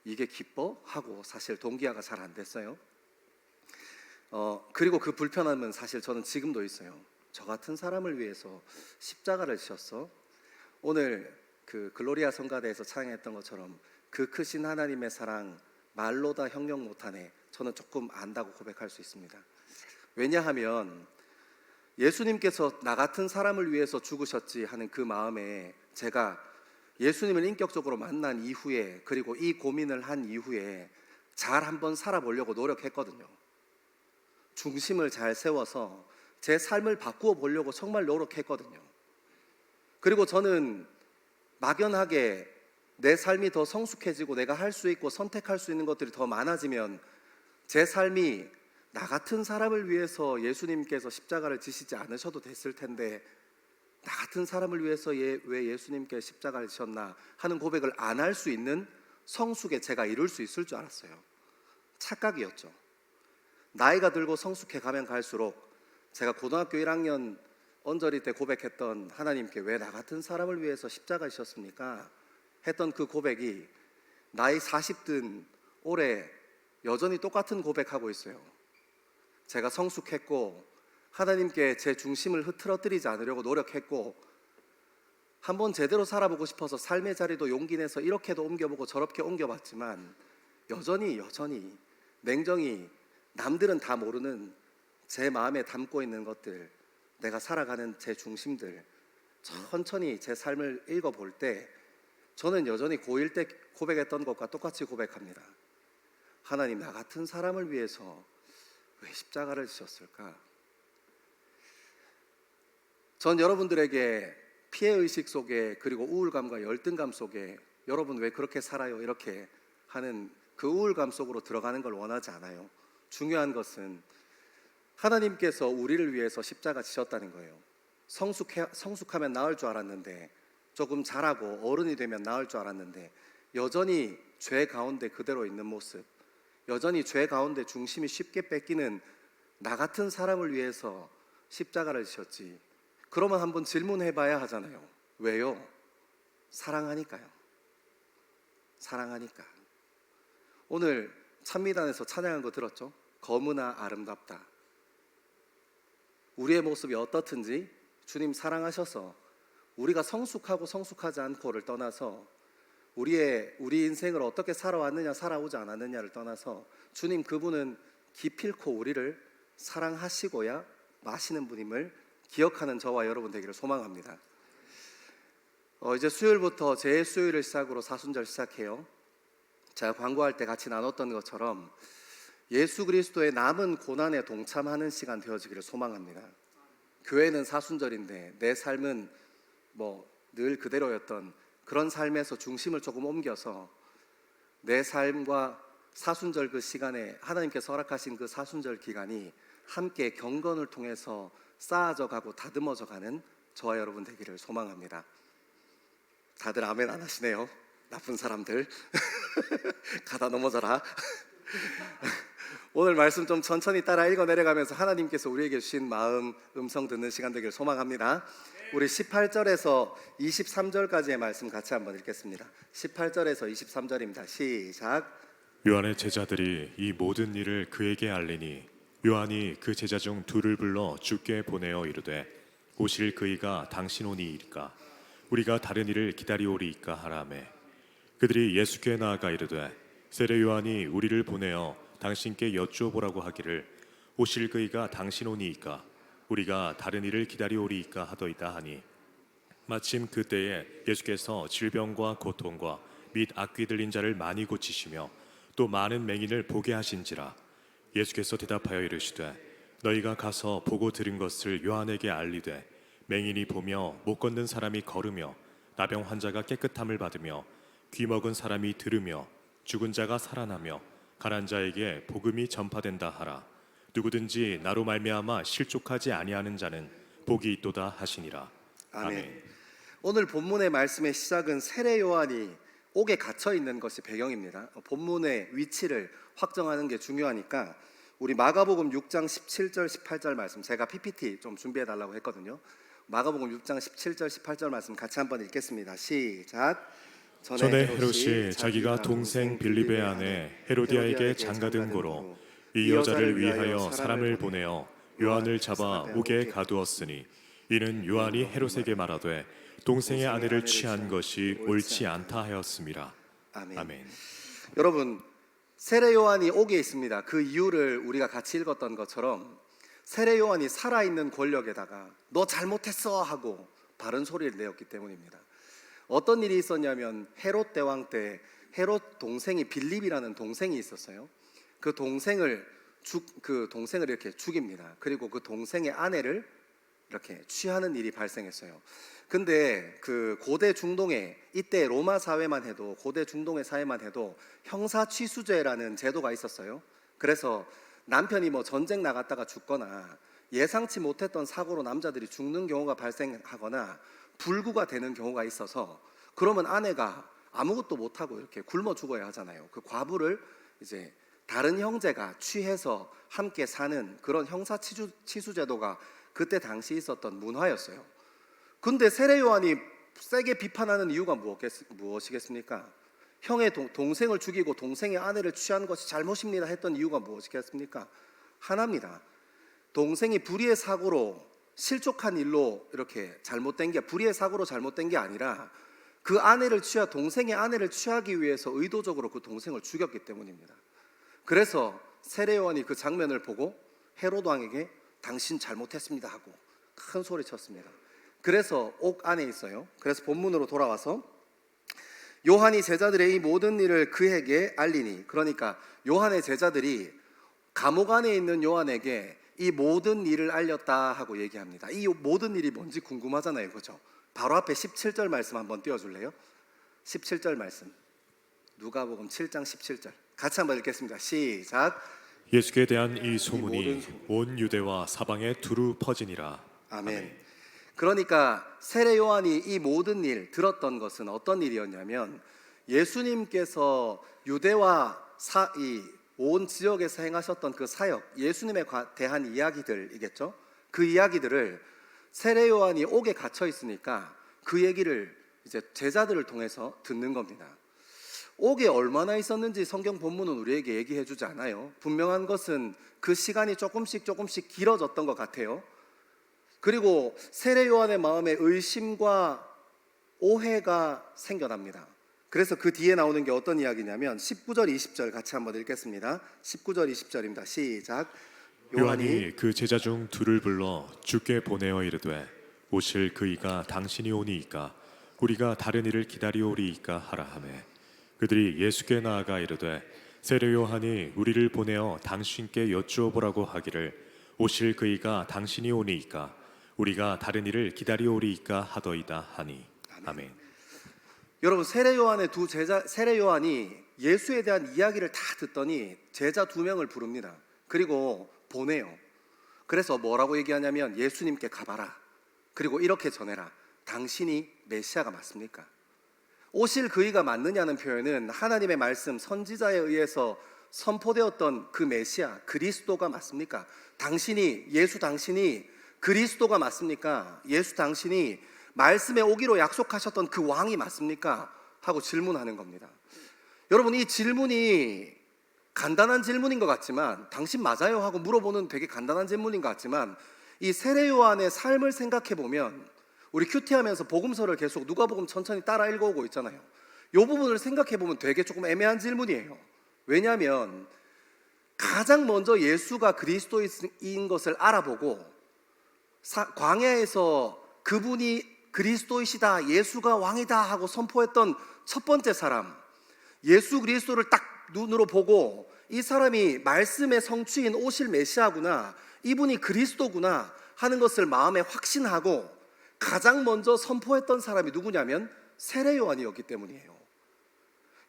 이게 기뻐? 하고 사실 동기화가 잘 안 됐어요. 그리고 그 불편함은 사실 저는 지금도 있어요. 저 같은 사람을 위해서 십자가를 지셨어? 오늘 그 글로리아 성가대에서 찬양했던 것처럼 그 크신 하나님의 사랑 말로 다 형용 못하네. 저는 조금 안다고 고백할 수 있습니다. 왜냐하면 예수님께서 나 같은 사람을 위해서 죽으셨지 하는 그 마음에 제가 예수님을 인격적으로 만난 이후에, 그리고 이 고민을 한 이후에 잘 한번 살아보려고 노력했거든요. 중심을 잘 세워서 제 삶을 바꾸어 보려고 정말 노력했거든요. 그리고 저는 막연하게 내 삶이 더 성숙해지고 내가 할 수 있고 선택할 수 있는 것들이 더 많아지면 제 삶이 나 같은 사람을 위해서 예수님께서 십자가를 지시지 않으셔도 됐을 텐데, 나 같은 사람을 위해서 왜 예수님께 십자가를 지셨나 하는 고백을 안 할 수 있는 성숙에 제가 이룰 수 있을 줄 알았어요. 착각이었죠. 나이가 들고 성숙해 가면 갈수록 제가 고등학교 1학년 언저리 때 고백했던 하나님께 왜 나 같은 사람을 위해서 십자가 지셨습니까? 했던 그 고백이 나이 40 든 올해 여전히 똑같은 고백하고 있어요. 제가 성숙했고 하나님께 제 중심을 흐트러뜨리지 않으려고 노력했고, 한번 제대로 살아보고 싶어서 삶의 자리도 용기 내서 이렇게도 옮겨보고 저렇게 옮겨봤지만 여전히 냉정히 남들은 다 모르는 제 마음에 담고 있는 것들, 내가 살아가는 제 중심들 천천히 제 삶을 읽어볼 때 저는 여전히 고1 때 고백했던 것과 똑같이 고백합니다. 하나님, 나 같은 사람을 위해서 왜 십자가를 지셨을까? 전 여러분들에게 피해의식 속에, 그리고 우울감과 열등감 속에 여러분 왜 그렇게 살아요? 이렇게 하는 그 우울감 속으로 들어가는 걸 원하지 않아요. 중요한 것은 하나님께서 우리를 위해서 십자가 지셨다는 거예요. 성숙하면 나을 줄 알았는데, 조금 자라고 어른이 되면 나을 줄 알았는데 여전히 죄 가운데 그대로 있는 모습, 여전히 죄 가운데 중심이 쉽게 뺏기는 나 같은 사람을 위해서 십자가를 지셨지. 그러면 한번 질문해 봐야 하잖아요. 왜요? 사랑하니까요. 사랑하니까. 오늘 찬미단에서 찬양한 거 들었죠? 거무나 아름답다. 우리의 모습이 어떻든지 주님 사랑하셔서 우리가 성숙하고 성숙하지 않고를 떠나서 우리 인생을 어떻게 살아왔느냐 살아오지 않았느냐를 떠나서 주님 그분은 기필코 우리를 사랑하시고야 마시는 분임을 기억하는 저와 여러분 되기를 소망합니다. 이제 수요일부터 제 수요일을 시작으로 사순절 시작해요. 제가 광고할 때 같이 나눴던 것처럼 예수 그리스도의 남은 고난에 동참하는 시간 되어지기를 소망합니다. 교회는 사순절인데 내 삶은 늘 그대로였던 그런 삶에서 중심을 조금 옮겨서 내 삶과 사순절 그 시간에 하나님께서 허락하신 그 사순절 기간이 함께 경건을 통해서 쌓아져 가고 다듬어져 가는 저와 여러분 되기를 소망합니다. 다들 아멘 안 하시네요. 나쁜 사람들. 가다 넘어져라. 오늘 말씀 좀 천천히 따라 읽어 내려가면서 하나님께서 우리에게 주신 마음 음성 듣는 시간 되기를 소망합니다. 우리 18절에서 23절까지의 말씀 같이 한번 읽겠습니다. 18절에서 23절입니다. 시작. 요한의 제자들이 이 모든 일을 그에게 알리니 요한이 그 제자 중 둘을 불러 주께 보내어 이르되 오실 그이가 당신 오니이까 우리가 다른 일을 기다리오리이까 하라매. 그들이 예수께 나아가 이르되 세례 요한이 우리를 보내어 당신께 여쭈어보라고 하기를 오실 그이가 당신 오니이까 우리가 다른 일을 기다리오리이까 하더이다 하니 마침 그때에 예수께서 질병과 고통과 및 악귀 들린 자를 많이 고치시며 또 많은 맹인을 보게 하신지라. 예수께서 대답하여 이르시되 너희가 가서 보고 들은 것을 요한에게 알리되 맹인이 보며 못 걷는 사람이 걸으며 나병 환자가 깨끗함을 받으며 귀 먹은 사람이 들으며 죽은 자가 살아나며 가난 자에게 복음이 전파된다 하라. 누구든지 나로 말미암아 실족하지 아니하는 자는 복이 있도다 하시니라. 아멘. 오늘 본문의 말씀의 시작은 세례 요한이 옥에 갇혀 있는 것이 배경입니다. 본문의 위치를 확정하는 게 중요하니까 우리 마가복음 6장 17절 18절 말씀, 제가 PPT 좀 준비해 달라고 했거든요. 마가복음 6장 17절 18절 말씀 같이 한번 읽겠습니다. 시작. 전에 헤롯이 자기가 동생 빌립의 아내 헤로디아에게 장가든 고로 이 여자를 위하여 사람을 보내어 요한을 잡아 옥에 가두었으니 이는 요한이 헤롯에게 말하되 동생의 아내를 취한 것이 옳지 않다 하였습니다. 아멘. 여러분, 세례 요한이 옥에 있습니다. 그 이유를 우리가 같이 읽었던 것처럼 세례 요한이 살아있는 권력에다가 너 잘못했어 하고 바른 소리를 내었기 때문입니다. 어떤 일이 있었냐면 헤롯 대왕 때 헤롯 동생이 빌립이라는 동생이 있었어요. 그 동생을 이렇게 죽입니다. 그리고 그 동생의 아내를 이렇게 취하는 일이 발생했어요. 근데 그 고대 중동에 이때 로마 사회만 해도 고대 중동의 사회만 해도 형사 취수제라는 제도가 있었어요. 그래서 남편이 뭐 전쟁 나갔다가 죽거나 예상치 못했던 사고로 남자들이 죽는 경우가 발생하거나 불구가 되는 경우가 있어서 그러면 아내가 아무것도 못하고 이렇게 굶어 죽어야 하잖아요. 그 과부를 이제 다른 형제가 취해서 함께 사는 그런 형사 치수 제도가 그때 당시 있었던 문화였어요. 근데 세례 요한이 세게 비판하는 이유가 무엇이겠습니까? 형의 동생을 죽이고 동생의 아내를 취한 것이 잘못입니다 했던 이유가 무엇이겠습니까? 하나입니다. 동생이 불의의 사고로 실족한 일로 이렇게 잘못된 게 불의의 사고로 잘못된 게 아니라 그 동생의 아내를 취하기 위해서 의도적으로 그 동생을 죽였기 때문입니다. 그래서 세례 요한이 그 장면을 보고 헤롯 왕에게 당신 잘못했습니다 하고 큰 소리 쳤습니다. 그래서 옥 안에 있어요. 그래서 본문으로 돌아와서 요한이 제자들의 이 모든 일을 그에게 알리니, 그러니까 요한의 제자들이 감옥 안에 있는 요한에게 이 모든 일을 알렸다 하고 얘기합니다. 이 모든 일이 뭔지 궁금하잖아요, 그렇죠? 바로 앞에 17절 말씀 한번 띄워줄래요? 17절 말씀, 누가복음 7장 17절 같이 한번 읽겠습니다. 시작. 예수께 대한 이 소문이 온 유대와 사방에 두루 퍼지니라. 아멘. 그러니까 세례 요한이 이 모든 일 들었던 것은 어떤 일이었냐면 예수님께서 유대와 온 지역에서 행하셨던 그 사역, 예수님에 대한 이야기들이겠죠. 그 이야기들을 세례 요한이 옥에 갇혀 있으니까 그 얘기를 이제 제자들을 통해서 듣는 겁니다. 옥에 얼마나 있었는지 성경 본문은 우리에게 얘기해 주지 않아요. 분명한 것은 그 시간이 조금씩 길어졌던 것 같아요. 그리고 세례 요한의 마음에 의심과 오해가 생겨납니다. 그래서 그 뒤에 나오는 게 어떤 이야기냐면 19절 20절 같이 한번 읽겠습니다. 19절 20절입니다. 시작. 요한이 그 제자 중 둘을 불러 주께 보내어 이르되 오실 그이가 당신이 오니이까 우리가 다른 이를 기다리오리이까 하라 하매 그들이 예수께 나아가 이르되 세례 요한이 우리를 보내어 당신께 여쭈어 보라고 하기를 오실 그이가 당신이 오니이까 우리가 다른 이를 기다리오리이까 하더이다 하니. 아멘. 여러분, 세례 요한이 예수에 대한 이야기를 다 듣더니 제자 2명을 부릅니다. 그리고 보내요. 그래서 뭐라고 얘기하냐면 예수님께 가봐라. 그리고 이렇게 전해라. 당신이 메시아가 맞습니까? 오실 그이가 맞느냐는 표현은 하나님의 말씀 선지자에 의해서 선포되었던 그 메시아 그리스도가 맞습니까? 예수 당신이 그리스도가 맞습니까? 예수 당신이 말씀에 오기로 약속하셨던 그 왕이 맞습니까? 하고 질문하는 겁니다. 여러분, 이 질문이 간단한 질문인 것 같지만, 당신 맞아요? 하고 물어보는 되게 간단한 질문인 것 같지만, 이 세례 요한의 삶을 생각해 보면 우리 큐티하면서 복음서를 계속 누가복음 천천히 따라 읽어오고 있잖아요. 이 부분을 생각해 보면 되게 조금 애매한 질문이에요. 왜냐하면 가장 먼저 예수가 그리스도인 것을 알아보고 광야에서 그분이 그리스도이시다, 예수가 왕이다 하고 선포했던 첫 번째 사람, 예수 그리스도를 딱 눈으로 보고 이 사람이 말씀의 성취인 오실 메시아구나, 이분이 그리스도구나 하는 것을 마음에 확신하고 가장 먼저 선포했던 사람이 누구냐면 세례 요한이었기 때문이에요.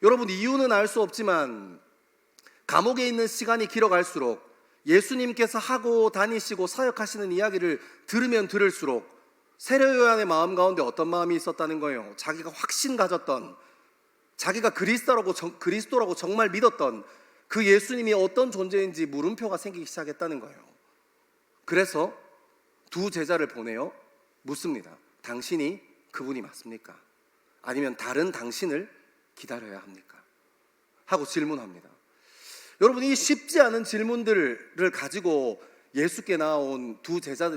여러분, 이유는 알 수 없지만 감옥에 있는 시간이 길어갈수록 예수님께서 하고 다니시고 사역하시는 이야기를 들으면 들을수록 세례 요한의 마음 가운데 어떤 마음이 있었다는 거예요. 자기가 확신 가졌던, 자기가 그리스도라고 정말 믿었던 그 예수님이 어떤 존재인지 물음표가 생기기 시작했다는 거예요. 그래서 2 제자를 보내어 묻습니다. 당신이 그분이 맞습니까? 아니면 다른 당신을 기다려야 합니까? 하고 질문합니다. 여러분, 이 쉽지 않은 질문들을 가지고 예수께 나온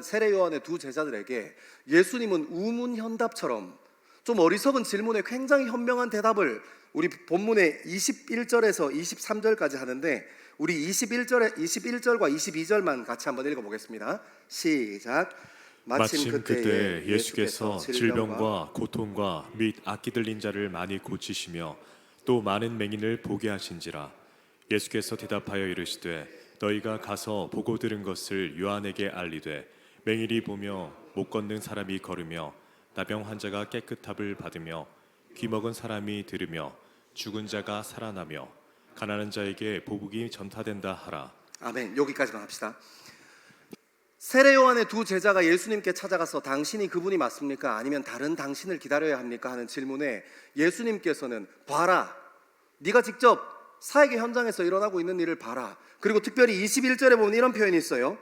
세례 요한의 2 제자들에게 예수님은 우문현답처럼 좀 어리석은 질문에 굉장히 현명한 대답을 우리 본문의 21절에서 23절까지 하는데, 우리 21절과 22절만 같이 한번 읽어보겠습니다. 시작. 마침 그때 예수께서 질병과 고통과 및 악기 들린 자를 많이 고치시며 또 많은 맹인을 보게 하신지라. 예수께서 대답하여 이르시되 너희가 가서 보고 들은 것을 요한에게 알리되 맹인이 보며 못 걷는 사람이 걸으며 나병 환자가 깨끗함을 받으며 귀 먹은 사람이 들으며 죽은 자가 살아나며 가난한 자에게 복음이 전파된다 하라. 아멘. 여기까지만 합시다. 세례 요한의 두 제자가 예수님께 찾아가서 당신이 그분이 맞습니까? 아니면 다른 당신을 기다려야 합니까? 하는 질문에 예수님께서는 봐라, 네가 직접 사역의 현장에서 일어나고 있는 일을 봐라. 그리고 특별히 21절에 보면 이런 표현이 있어요.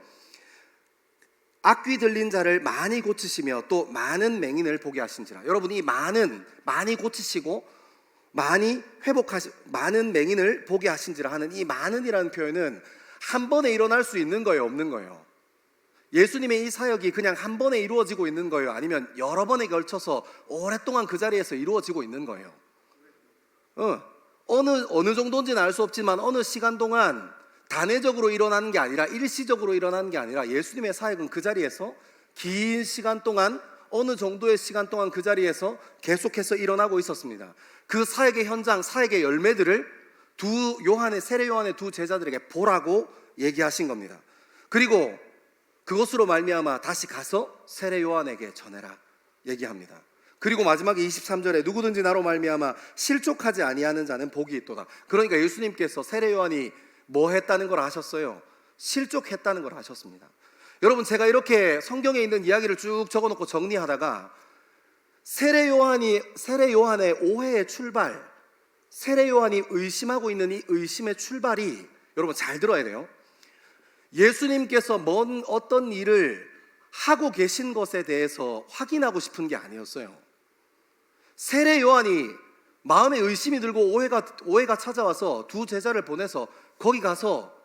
악귀 들린 자를 많이 고치시며 또 많은 맹인을 보게 하신지라. 여러분, 이 많이 고치시고 많은 맹인을 보게 하신지라 하는 이 많은이라는 표현은 한 번에 일어날 수 있는 거예요, 없는 거예요? 예수님의 이 사역이 그냥 한 번에 이루어지고 있는 거예요? 아니면 여러 번에 걸쳐서 오랫동안 그 자리에서 이루어지고 있는 거예요? 어느 정도인지는 알 수 없지만 어느 시간 동안 단회적으로 일어나는 게 아니라 일시적으로 일어나는 게 아니라 예수님의 사역은 그 자리에서 긴 시간 동안 어느 정도의 시간 동안 그 자리에서 계속해서 일어나고 있었습니다. 그 사역의 현장, 사역의 열매들을 세례 요한의 두 제자들에게 보라고 얘기하신 겁니다. 그리고 그것으로 말미암아 다시 가서 세례 요한에게 전해라 얘기합니다. 그리고 마지막에 23절에 누구든지 나로 말미암아 실족하지 아니하는 자는 복이 있도다. 그러니까 예수님께서 세례 요한이 뭐 했다는 걸 아셨어요? 실족했다는 걸 아셨습니다. 여러분, 제가 이렇게 성경에 있는 이야기를 쭉 적어놓고 정리하다가 세례 요한의 오해의 출발, 세례 요한이 의심하고 있는 이 의심의 출발이, 여러분 잘 들어야 돼요. 예수님께서 어떤 일을 하고 계신 것에 대해서 확인하고 싶은 게 아니었어요. 세례 요한이 마음에 의심이 들고 오해가 찾아와서 두 제자를 보내서 거기 가서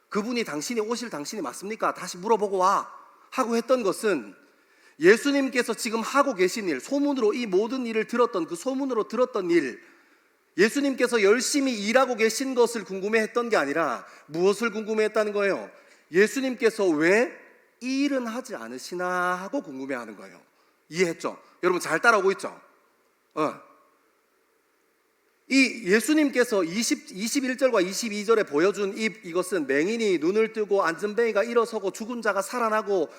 그분이 당신이 맞습니까? 다시 물어보고 와 하고 했던 것은 예수님께서 지금 하고 계신 일, 소문으로 이 모든 일을 들었던 그 소문으로 들었던 일, 예수님께서 열심히 일하고 계신 것을 궁금해했던 게 아니라 무엇을 궁금해했다는 거예요? 예수님께서 왜 이 일은 하지 않으시나 하고 궁금해하는 거예요. 이해했죠? 여러분 잘 따라오고 있죠? 이 예수님께서 21절과 22절에 보여준 이것은 맹인이 눈을 뜨고 앉은뱅이가 일어서고 죽은 자가 살아나고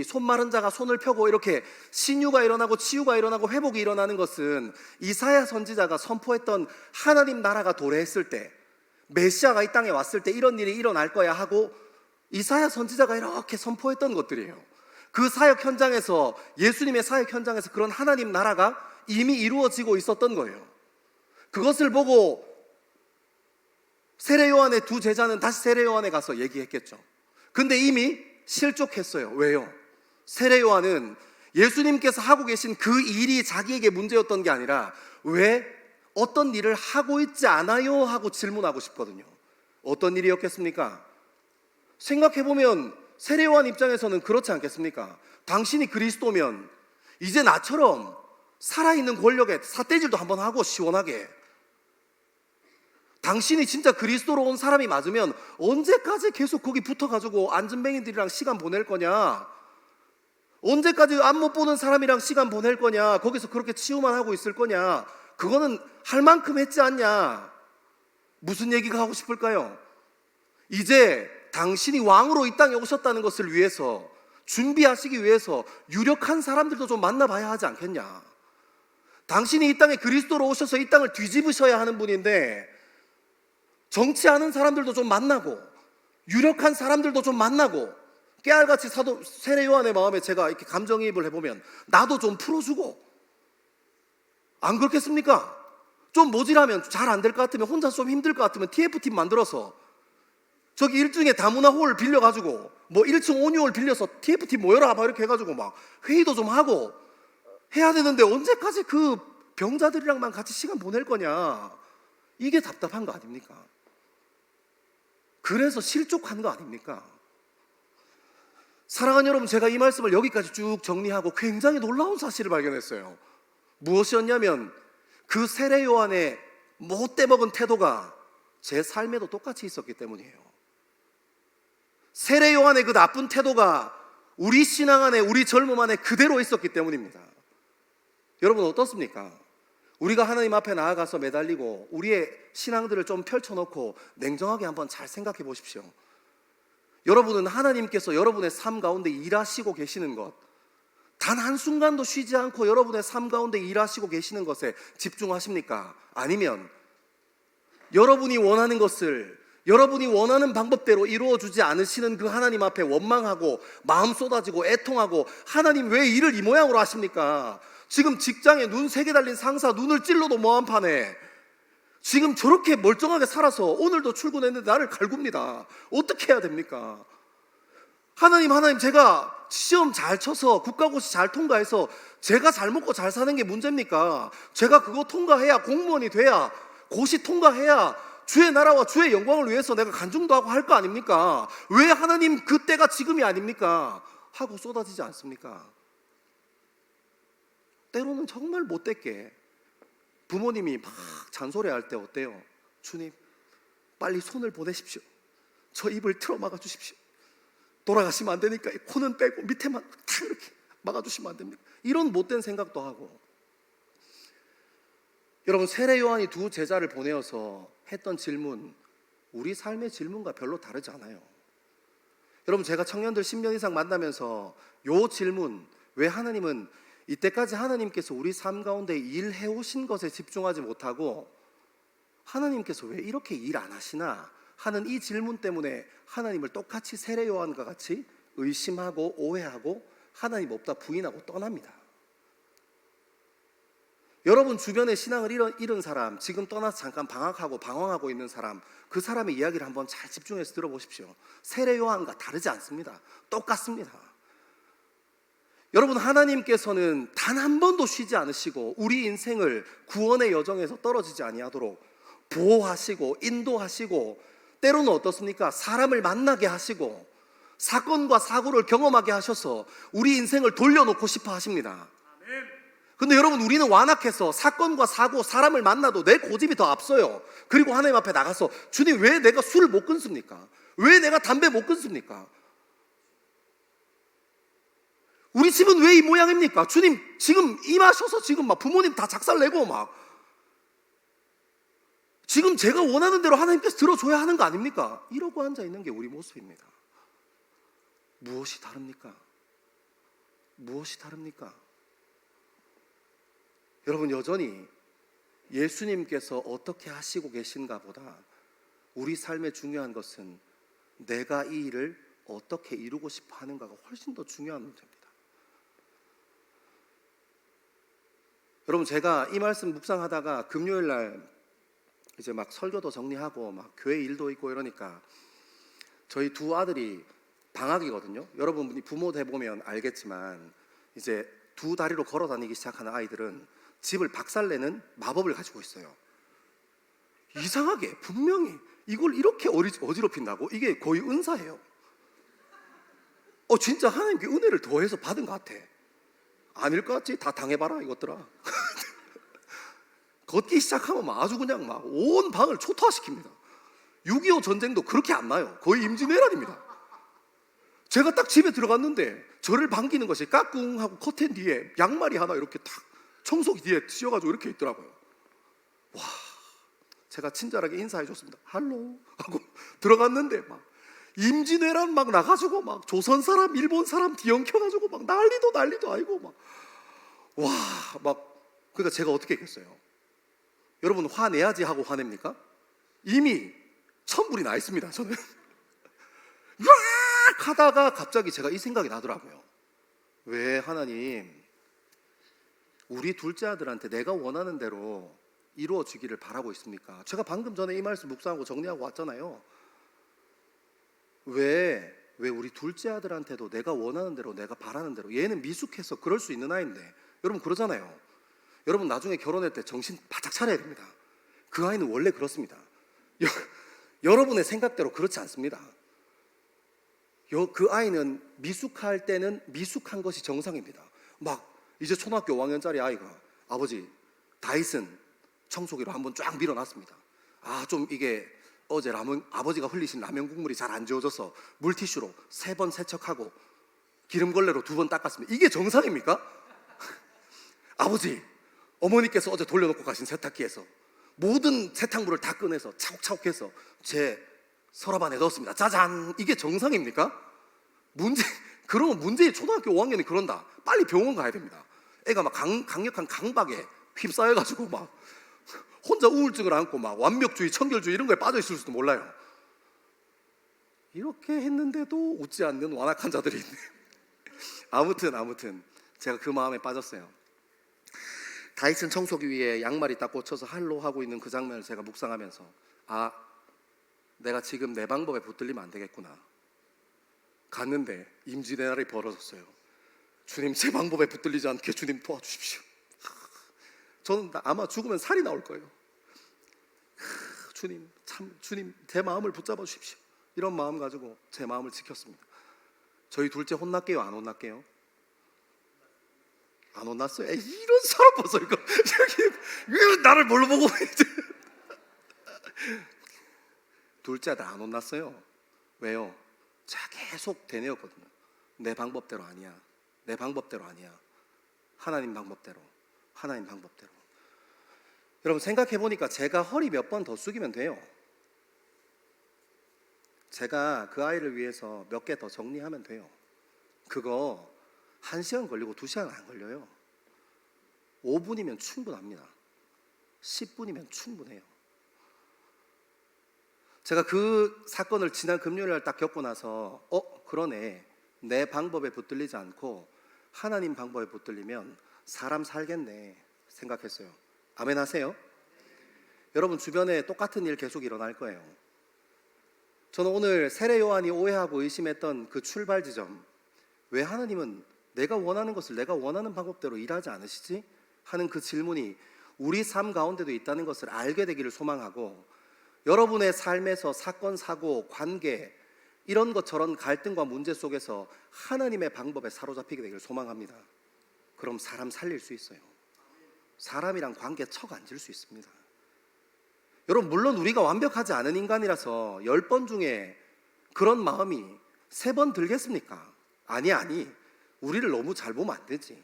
손 마른 자가 손을 펴고 이렇게 신유가 일어나고 치유가 일어나고 회복이 일어나는 것은 이사야 선지자가 선포했던 하나님 나라가 도래했을 때, 메시아가 이 땅에 왔을 때 이런 일이 일어날 거야 하고 이사야 선지자가 이렇게 선포했던 것들이에요. 그 사역 현장에서, 예수님의 사역 현장에서 그런 하나님 나라가 이미 이루어지고 있었던 거예요. 그것을 보고 세례 요한의 두 제자는 다시 세례 요한에 가서 얘기했겠죠. 근데 이미 실족했어요. 왜요? 세례 요한은 예수님께서 하고 계신 그 일이 자기에게 문제였던 게 아니라 왜 어떤 일을 하고 있지 않아요? 하고 질문하고 싶거든요. 어떤 일이었겠습니까? 생각해보면 세례 요한 입장에서는 그렇지 않겠습니까? 당신이 그리스도면 이제 나처럼 살아있는 권력에 삿대질도 한번 하고 시원하게, 당신이 진짜 그리스도로 온 사람이 맞으면 언제까지 계속 거기 붙어가지고 앉은뱅이들이랑 시간 보낼 거냐? 언제까지 앞 못 보는 사람이랑 시간 보낼 거냐? 거기서 그렇게 치유만 하고 있을 거냐? 그거는 할 만큼 했지 않냐? 무슨 얘기가 하고 싶을까요? 이제 당신이 왕으로 이 땅에 오셨다는 것을 위해서, 준비하시기 위해서 유력한 사람들도 좀 만나봐야 하지 않겠냐? 당신이 이 땅에 그리스도로 오셔서 이 땅을 뒤집으셔야 하는 분인데 정치하는 사람들도 좀 만나고 유력한 사람들도 좀 만나고, 깨알같이 세례 요한의 마음에 제가 이렇게 감정이입을 해보면 나도 좀 풀어주고, 안 그렇겠습니까? 좀 모질하면, 잘 안 될 것 같으면, 혼자 좀 힘들 것 같으면 TF팀 만들어서 저기 1층에 다문화 홀 빌려가지고 1층 온유홀 빌려서 TF팀 모여라 막 이렇게 해가지고 막 회의도 좀 하고 해야 되는데 언제까지 그 병자들이랑만 같이 시간 보낼 거냐? 이게 답답한 거 아닙니까? 그래서 실족한 거 아닙니까? 사랑하는 여러분, 제가 이 말씀을 여기까지 쭉 정리하고 굉장히 놀라운 사실을 발견했어요. 무엇이었냐면 그 세례 요한의 못돼 먹은 태도가 제 삶에도 똑같이 있었기 때문이에요. 세례 요한의 그 나쁜 태도가 우리 신앙 안에, 우리 젊음 안에 그대로 있었기 때문입니다. 여러분 어떻습니까? 우리가 하나님 앞에 나아가서 매달리고 우리의 신앙들을 좀 펼쳐놓고 냉정하게 한번 잘 생각해 보십시오. 여러분은 하나님께서 여러분의 삶 가운데 일하시고 계시는 것, 단 한순간도 쉬지 않고 여러분의 삶 가운데 일하시고 계시는 것에 집중하십니까? 아니면 여러분이 원하는 것을 여러분이 원하는 방법대로 이루어주지 않으시는 그 하나님 앞에 원망하고 마음 쏟아지고 애통하고 하나님 왜 일을 이 모양으로 하십니까? 지금 직장에 눈 3개 달린 상사 눈을 찔러도 뭐한 판에 지금 저렇게 멀쩡하게 살아서 오늘도 출근했는데 나를 갈굽니다. 어떻게 해야 됩니까? 하나님 제가 시험 잘 쳐서 국가고시 잘 통과해서 제가 잘 먹고 잘 사는 게 문제입니까? 제가 그거 통과해야 공무원이 돼야 고시 통과해야 주의 나라와 주의 영광을 위해서 내가 간증도 하고 할 거 아닙니까? 왜 하나님 그때가 지금이 아닙니까? 하고 쏟아지지 않습니까? 때로는 정말 못됐게 부모님이 막 잔소리할 때 어때요? 주님 빨리 손을 보내십시오. 저 입을 틀어 막아 주십시오. 돌아가시면 안 되니까 코는 빼고 밑에만 다 이렇게 막아주시면 안 됩니까? 이런 못된 생각도 하고. 여러분 세례 요한이 두 제자를 보내어서 했던 질문, 우리 삶의 질문과 별로 다르지 않아요. 여러분 제가 청년들 10년 이상 만나면서 요 질문, 왜 하나님은 이때까지 하나님께서 우리 삶 가운데 일해 오신 것에 집중하지 못하고 하나님께서 왜 이렇게 일 안 하시나 하는 이 질문 때문에 하나님을 똑같이 세례 요한과 같이 의심하고 오해하고 하나님 없다 부인하고 떠납니다. 여러분 주변에 신앙을 잃은 사람, 지금 떠나서 잠깐 방황하고 있는 사람, 그 사람의 이야기를 한번 잘 집중해서 들어보십시오. 세례 요한과 다르지 않습니다. 똑같습니다. 여러분 하나님께서는 단 한 번도 쉬지 않으시고 우리 인생을 구원의 여정에서 떨어지지 아니하도록 보호하시고 인도하시고 때로는 어떻습니까? 사람을 만나게 하시고 사건과 사고를 경험하게 하셔서 우리 인생을 돌려놓고 싶어 하십니다. 근데 여러분 우리는 완악해서 사건과 사고, 사람을 만나도 내 고집이 더 앞서요. 그리고 하나님 앞에 나가서 주님 왜 내가 술을 못 끊습니까? 왜 내가 담배 못 끊습니까? 우리 집은 왜 이 모양입니까? 주님 지금 임하셔서 지금 막 부모님 다 작살내고 막 지금 제가 원하는 대로 하나님께서 들어줘야 하는 거 아닙니까? 이러고 앉아있는 게 우리 모습입니다. 무엇이 다릅니까? 무엇이 다릅니까? 여러분 여전히 예수님께서 어떻게 하시고 계신가 보다 우리 삶에 중요한 것은 내가 이 일을 어떻게 이루고 싶어 하는가가 훨씬 더 중요한 문제입니다. 여러분 제가 이 말씀 묵상하다가 금요일 날 이제 막 설교도 정리하고 막 교회 일도 있고 이러니까 저희 두 아들이 방학이거든요. 여러분이 부모 돼 보면 알겠지만 이제 두 다리로 걸어 다니기 시작하는 아이들은 집을 박살내는 마법을 가지고 있어요. 이상하게 분명히 이걸 이렇게 어지럽힌다고? 이게 거의 은사예요. 진짜 하나님께 은혜를 더해서 받은 것 같아. 아닐 것 같지? 다 당해봐라 이것들아. 걷기 시작하면 아주 그냥 막 온 방을 초토화시킵니다. 6.25 전쟁도 그렇게 안 나요. 거의 임진왜란입니다. 제가 딱 집에 들어갔는데 저를 반기는 것이 까꿍 하고 커튼 뒤에 양말이 하나 이렇게 탁 청소기 뒤에 씌워가지고 이렇게 있더라고요. 와, 제가 친절하게 인사해 줬습니다. 할로 하고 들어갔는데 막 임진왜란 막 나가지고 막 조선 사람, 일본 사람 뒤엉켜가지고 막 난리도 아니고 막 와, 막 그러니까 제가 어떻게 했겠어요? 여러분 화내야지 하고 화냅니까? 이미 천불이 나 있습니다. 저는 으악 하다가 갑자기 제가 이 생각이 나더라고요. 왜 하나님 우리 둘째 아들한테 내가 원하는 대로 이루어지기를 바라고 있습니까? 제가 방금 전에 이 말씀 묵상하고 정리하고 왔잖아요. 왜 우리 둘째 아들한테도 내가 원하는 대로 내가 바라는 대로, 얘는 미숙해서 그럴 수 있는 아이인데 여러분 그러잖아요. 여러분 나중에 결혼할 때 정신 바짝 차려야 됩니다. 그 아이는 원래 그렇습니다. 여러분의 생각대로 그렇지 않습니다. 그 아이는 미숙할 때는 미숙한 것이 정상입니다. 막 이제 초등학교 5학년짜리 아이가 아버지 다이슨 청소기로 한번 쫙 밀어놨습니다. 좀 이게 어제 아버지가 흘리신 라면 국물이 잘 안 지워져서 물티슈로 3번 세척하고 기름걸레로 2번 닦았습니다. 이게 정상입니까? 아버지, 어머니께서 어제 돌려놓고 가신 세탁기에서 모든 세탁물을 다 꺼내서 차곡차곡해서 제 서랍 안에 넣었습니다. 짜잔! 이게 정상입니까? 그러면 문제의 초등학교 5학년이 그런다. 빨리 병원 가야 됩니다. 애가 막 강력한 강박에 휩싸여가지고 막 혼자 우울증을 안고 막 완벽주의, 청결주의 이런 거에 빠져 있을 수도 몰라요. 이렇게 했는데도 웃지 않는 완악한 자들이 있네. 아무튼 제가 그 마음에 빠졌어요. 다이슨 청소기 위에 양말이 딱 꽂혀서 할로 하고 있는 그 장면을 제가 묵상하면서 아, 내가 지금 내 방법에 붙들리면 안 되겠구나. 갔는데 임진왜란이 벌어졌어요. 주님, 제 방법에 붙들리지 않게 주님 도와주십시오. 저는 아마 죽으면 살이 나올 거예요. 주님 제 마음을 붙잡아 주십시오. 이런 마음 가지고 제 마음을 지켰습니다. 저희 둘째 혼났게요? 안 혼났게요? 안 혼났어요? 에이, 이런 사람 보소 이거. 여기 나를 뭘로 보고 이제. 둘째 아들 안 혼났어요. 왜요? 제가 계속 되뇌었거든요. 내 방법대로 아니야. 내 방법대로 아니야. 하나님 방법대로. 하나님 방법대로. 여러분 생각해 보니까 제가 허리 몇 번 더 숙이면 돼요. 제가 그 아이를 위해서 몇 개 더 정리하면 돼요. 그거 1시간 걸리고 2시간 안 걸려요. 5분이면 충분합니다. 10분이면 충분해요. 제가 그 사건을 지난 금요일날 딱 겪고 나서 그러네. 내 방법에 붙들리지 않고 하나님 방법에 붙들리면 사람 살겠네 생각했어요. 아멘 하세요? 여러분 주변에 똑같은 일 계속 일어날 거예요. 저는 오늘 세례 요한이 오해하고 의심했던 그 출발 지점, 왜 하나님은 내가 원하는 것을 내가 원하는 방법대로 일하지 않으시지? 하는 그 질문이 우리 삶 가운데도 있다는 것을 알게 되기를 소망하고, 여러분의 삶에서 사건, 사고, 관계 이런 것 저런 갈등과 문제 속에서 하나님의 방법에 사로잡히게 되기를 소망합니다. 그럼 사람 살릴 수 있어요. 사람이랑 관계 척 앉을 수 있습니다. 여러분 물론 우리가 완벽하지 않은 인간이라서 10번 중에 그런 마음이 3번 들겠습니까? 아니 우리를 너무 잘 보면 안 되지.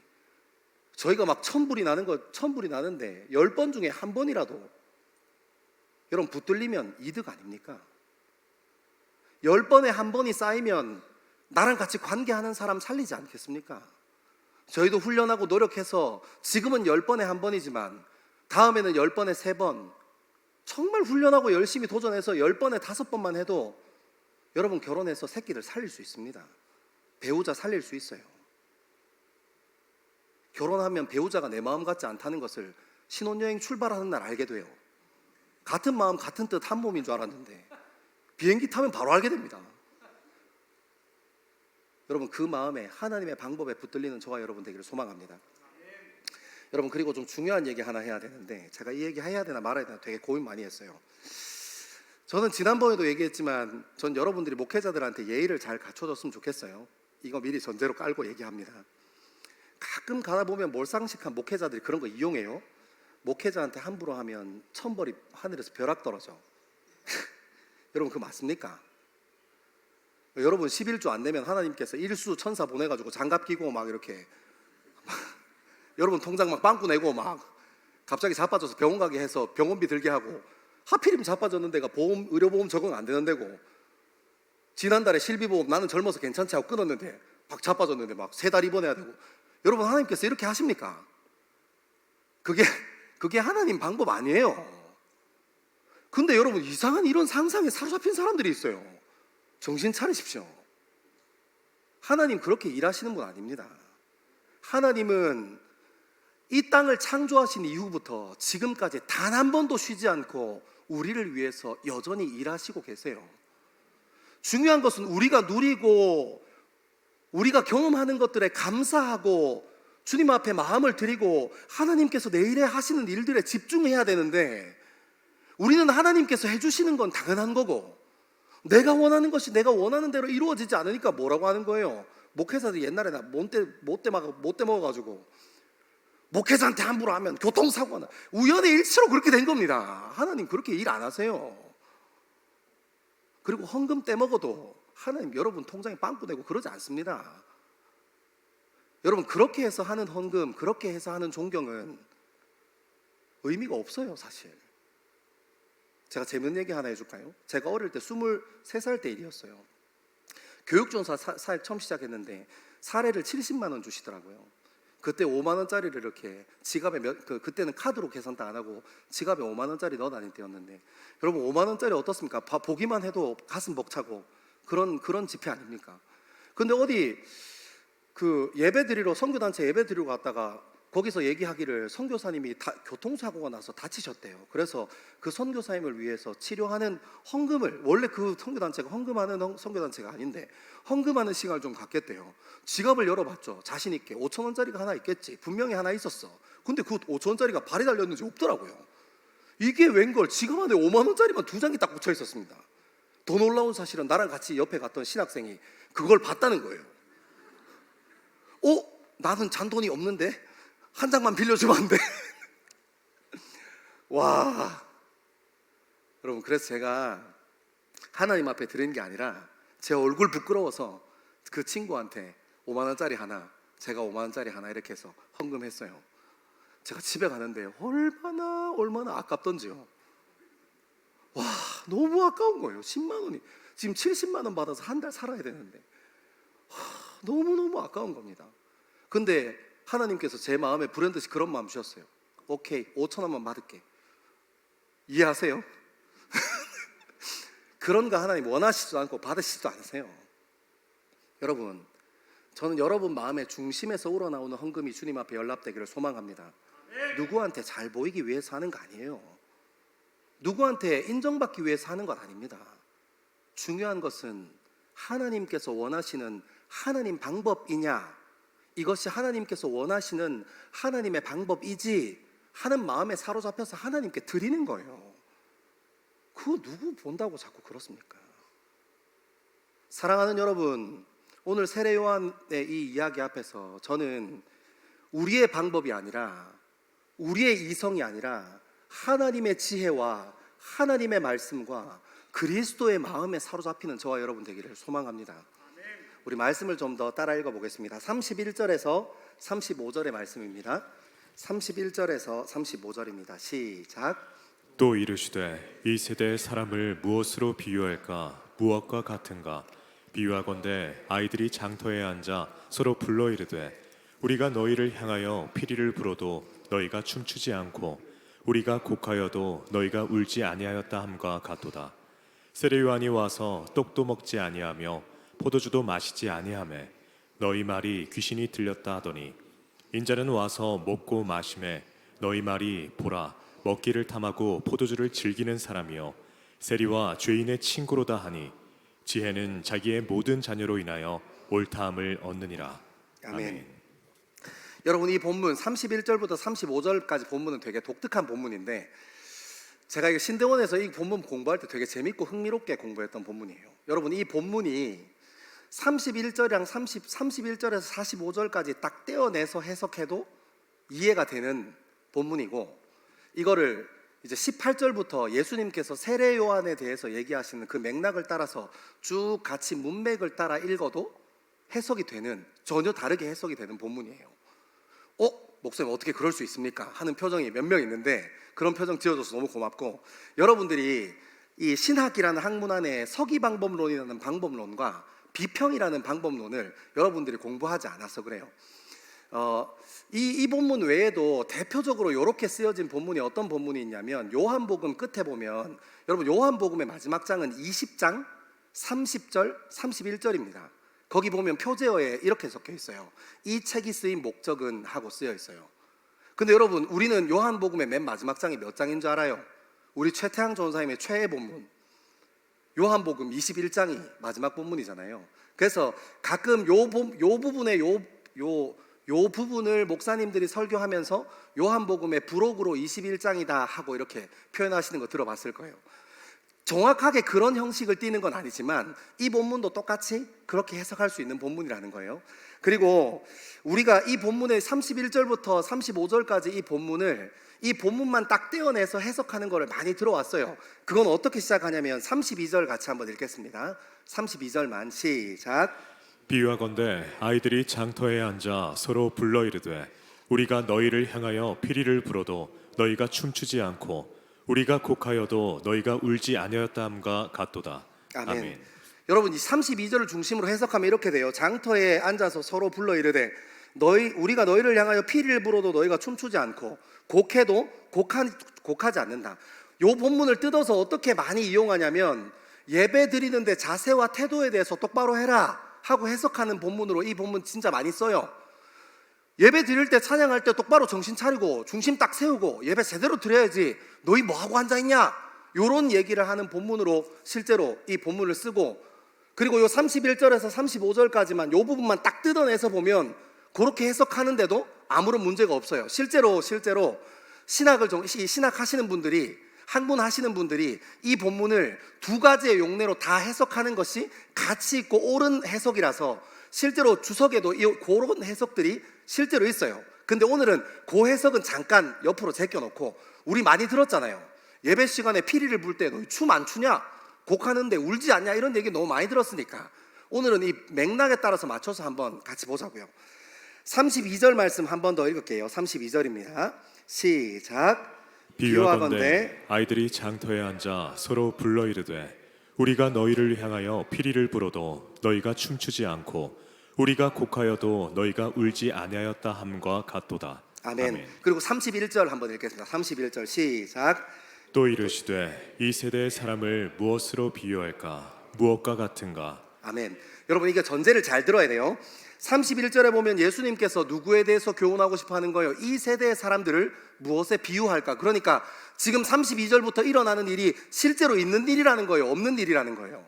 저희가 막 천불이 나는데 10번 중에 1번이라도 여러분 붙들리면 이득 아닙니까? 10번에 1번이 쌓이면 나랑 같이 관계하는 사람 살리지 않겠습니까? 저희도 훈련하고 노력해서 지금은 10번에 1번이지만 다음에는 10번에 3번, 정말 훈련하고 열심히 도전해서 10번에 5번만 해도 여러분 결혼해서 새끼들 살릴 수 있습니다. 배우자 살릴 수 있어요. 결혼하면 배우자가 내 마음 같지 않다는 것을 신혼여행 출발하는 날 알게 돼요. 같은 마음 같은 뜻 한 몸인 줄 알았는데 비행기 타면 바로 알게 됩니다. 여러분 그 마음에 하나님의 방법에 붙들리는 저와 여러분 되기를 소망합니다. 여러분 그리고 좀 중요한 얘기 하나 해야 되는데, 제가 이 얘기 해야 되나 말아야 되나 되게 고민 많이 했어요. 저는 지난번에도 얘기했지만 전 여러분들이 목회자들한테 예의를 잘 갖춰줬으면 좋겠어요. 이거 미리 전제로 깔고 얘기합니다. 가끔 가다 보면 몰상식한 목회자들이 그런 거 이용해요. 목회자한테 함부로 하면 천벌이 하늘에서 벼락 떨어져. 여러분 그거 맞습니까? 여러분 11조 안 내면 하나님께서 일수 천사 보내가지고 장갑 끼고 막 이렇게 여러분 통장 막 빵꾸 내고 막 갑자기 자빠져서 병원 가게 해서 병원비 들게 하고, 하필이면 자빠졌는 데가 의료보험 적응 안 되는 데고, 지난달에 실비보험 나는 젊어서 괜찮지 하고 끊었는데 막 자빠졌는데 막 3달 입원해야 되고. 여러분 하나님께서 이렇게 하십니까? 그게 하나님 방법 아니에요. 근데 여러분 이상한 이런 상상에 사로잡힌 사람들이 있어요. 정신 차리십시오. 하나님 그렇게 일하시는 분 아닙니다. 하나님은 이 땅을 창조하신 이후부터 지금까지 단 한 번도 쉬지 않고 우리를 위해서 여전히 일하시고 계세요. 중요한 것은 우리가 누리고 우리가 경험하는 것들에 감사하고 주님 앞에 마음을 드리고 하나님께서 내일에 하시는 일들에 집중해야 되는데, 우리는 하나님께서 해주시는 건 당연한 거고 내가 원하는 것이 내가 원하는 대로 이루어지지 않으니까 뭐라고 하는 거예요? 목회자들이 옛날에 나 못돼 먹어가지고 목회자한테 함부로 하면 교통사고가 나. 우연의 일치로 그렇게 된 겁니다. 하나님 그렇게 일 안 하세요. 그리고 헌금 떼먹어도 하나님 여러분 통장에 빵꾸 내고 그러지 않습니다. 여러분 그렇게 해서 하는 헌금, 그렇게 해서 하는 존경은 의미가 없어요 사실. 제가 재밌는 얘기 하나 해줄까요? 제가 어릴 때 23살 때 일이었어요. 교육전사 사역 처음 시작했는데 사례를 70만 원 주시더라고요. 그때 5만 원짜리를 이렇게 지갑에 그때는 카드로 계산도 안 하고 지갑에 5만 원짜리 넣어 다닐 때였는데, 여러분 5만 원짜리 어떻습니까? 보기만 해도 가슴 벅차고 그런 지폐 아닙니까? 근데 어디 그 예배드리러, 선교단체 예배드리러 갔다가 거기서 얘기하기를 선교사님이 교통사고가 나서 다치셨대요. 그래서 그 선교사님을 위해서 치료하는 헌금을, 원래 그 선교단체가 헌금하는 선교단체가 아닌데 헌금하는 시간을 좀 갖겠대요. 지갑을 열어봤죠. 자신 있게 5천 원짜리가 하나 있겠지. 분명히 하나 있었어. 근데 그 5천 원짜리가 발이 달렸는지 없더라고요. 이게 웬걸, 지갑 안에 5만 원짜리만 2장이 딱 붙여 있었습니다. 더 놀라운 사실은 나랑 같이 옆에 갔던 신학생이 그걸 봤다는 거예요. 나는 잔돈이 없는데 한 장만 빌려주면 안 돼? 와, 여러분, 그래서 제가 하나님 앞에 드리는 게 아니라 제 얼굴 부끄러워서 그 친구한테 5만 원짜리 하나, 제가 5만 원짜리 하나 이렇게 해서 헌금했어요. 제가 집에 가는데 얼마나 아깝던지요. 와, 너무 아까운 거예요. 10만 원이 지금 70만 원 받아서 한 달 살아야 되는데 너무너무 아까운 겁니다. 근데 하나님께서 제 마음에 불현듯이 그런 마음 주셨어요. 오케이, 5천 원만 받을게. 이해하세요? 그런 거 하나님 원하시지도 않고 받으시지도 않으세요. 여러분, 저는 여러분 마음의 중심에서 우러나오는 헌금이 주님 앞에 연락되기를 소망합니다. 누구한테 잘 보이기 위해서 하는 거 아니에요. 누구한테 인정받기 위해서 하는 것 아닙니다. 중요한 것은 하나님께서 원하시는 하나님 방법이냐, 이것이 하나님께서 원하시는 하나님의 방법이지 하는 마음에 사로잡혀서 하나님께 드리는 거예요. 그거 누구 본다고 자꾸 그렇습니까? 사랑하는 여러분, 오늘 세례 요한의 이 이야기 앞에서 저는 우리의 방법이 아니라, 우리의 이성이 아니라 하나님의 지혜와 하나님의 말씀과 그리스도의 마음에 사로잡히는 저와 여러분 되기를 소망합니다. 우리 말씀을 좀 더 따라 읽어보겠습니다. 31절에서 35절의 말씀입니다. 31절에서 35절입니다. 시작. 또 이르시되 이 세대의 사람을 무엇으로 비유할까? 무엇과 같은가? 비유하건대 아이들이 장터에 앉아 서로 불러 이르되 우리가 너희를 향하여 피리를 불어도 너희가 춤추지 않고 우리가 곡하여도 너희가 울지 아니하였다 함과 같도다. 세례 요한이 와서 떡도 먹지 아니하며 포도주도 마시지 아니하매 너희 말이 귀신이 들렸다 하더니 인자는 와서 먹고 마시매 너희 말이 보라 먹기를 탐하고 포도주를 즐기는 사람이요 세리와 죄인의 친구로다 하니 지혜는 자기의 모든 자녀로 인하여 옳다함을 얻느니라. 아멘. 여러분, 이 본문 31절부터 35절까지 본문은 되게 독특한 본문인데 제가 이거 신대원에서 이 본문 공부할 때 되게 재밌고 흥미롭게 공부했던 본문이에요. 여러분, 이 본문이 31절이랑 31절에서 45절까지 딱 떼어내서 해석해도 이해가 되는 본문이고, 이거를 이제 18절부터 예수님께서 세례 요한에 대해서 얘기하시는 그 맥락을 따라서 쭉 같이 문맥을 따라 읽어도 해석이 되는, 전혀 다르게 해석이 되는 본문이에요. 목사님 어떻게 그럴 수 있습니까? 하는 표정이 몇 명 있는데 그런 표정 지어줘서 너무 고맙고, 여러분들이 이 신학이라는 학문 안에 서기방법론이라는 방법론과 비평이라는 방법론을 여러분들이 공부하지 않아서 그래요. 이 본문 외에도 대표적으로 이렇게 쓰여진 본문이 어떤 본문이 있냐면 요한복음 끝에 보면, 여러분 요한복음의 마지막 장은 20장 30절 31절입니다. 거기 보면 표제어에 이렇게 적혀 있어요. 이 책이 쓰인 목적은 하고 쓰여 있어요. 근데 여러분, 우리는 요한복음의 맨 마지막 장이 몇 장인 줄 알아요? 우리 최태양 전사님의 최애 본문 요한복음 21장이 마지막 본문이잖아요. 그래서 가끔 요 부분의 요 부분을 목사님들이 설교하면서 요한복음의 부록으로 21장이다 하고 이렇게 표현하시는 거 들어봤을 거예요. 정확하게 그런 형식을 띠는 건 아니지만 이 본문도 똑같이 그렇게 해석할 수 있는 본문이라는 거예요. 그리고 우리가 이 본문의 31절부터 35절까지 이 본문을 이 본문만 딱 떼어내서 해석하는 거를 많이 들어왔어요. 그건 어떻게 시작하냐면 32절 같이 한번 읽겠습니다. 32절만 시작. 비유하건대 아이들이 장터에 앉아 서로 불러 이르되 우리가 너희를 향하여 피리를 불어도 너희가 춤추지 않고 우리가 곡하여도 너희가 울지 아니하였다함과 같도다. 아멘. 여러분 이 32절을 중심으로 해석하면 이렇게 돼요. 장터에 앉아서 서로 불러 이르되 우리가 너희를 향하여 피리를 불어도 너희가 춤추지 않고 곡해도 곡하지 않는다. 요 본문을 뜯어서 어떻게 많이 이용하냐면 예배 드리는데 자세와 태도에 대해서 똑바로 해라 하고 해석하는 본문으로 이 본문 진짜 많이 써요. 예배 드릴 때 찬양할 때 똑바로 정신 차리고 중심 딱 세우고 예배 제대로 드려야지 너희 뭐하고 앉아있냐 요런 얘기를 하는 본문으로 실제로 이 본문을 쓰고, 그리고 요 31절에서 35절까지만 요 부분만 딱 뜯어내서 보면 그렇게 해석하는데도 아무런 문제가 없어요. 실제로 신학 하시는 분들이 학문 하시는 분들이 이 본문을 두 가지의 용례로 다 해석하는 것이 가치 있고 옳은 해석이라서 실제로 주석에도 그런 해석들이 실제로 있어요. 근데 오늘은 그 해석은 잠깐 옆으로 제껴놓고, 우리 많이 들었잖아요. 예배 시간에 피리를 불 때 너희 춤 안 추냐? 곡하는데 울지 않냐? 이런 얘기 너무 많이 들었으니까 오늘은 이 맥락에 따라서 맞춰서 한번 같이 보자고요. 32절 말씀 한 번 더 읽을게요. 32절입니다. 시작. 비유하건대 아이들이 장터에 앉아 서로 불러 이르되 우리가 너희를 향하여 피리를 불어도 너희가 춤추지 않고 우리가 곡하여도 너희가 울지 아니하였다 함과 같도다. 아멘. 그리고 31절 한번 읽겠습니다. 31절 시작. 또 이르시되 이 세대의 사람을 무엇으로 비유할까? 무엇과 같은가? 아멘. 여러분 이게 전제를 잘 들어야 돼요. 31절에 보면 예수님께서 누구에 대해서 교훈하고 싶어 하는 거예요? 이 세대의 사람들을 무엇에 비유할까? 그러니까 지금 32절부터 일어나는 일이 실제로 있는 일이라는 거예요? 없는 일이라는 거예요?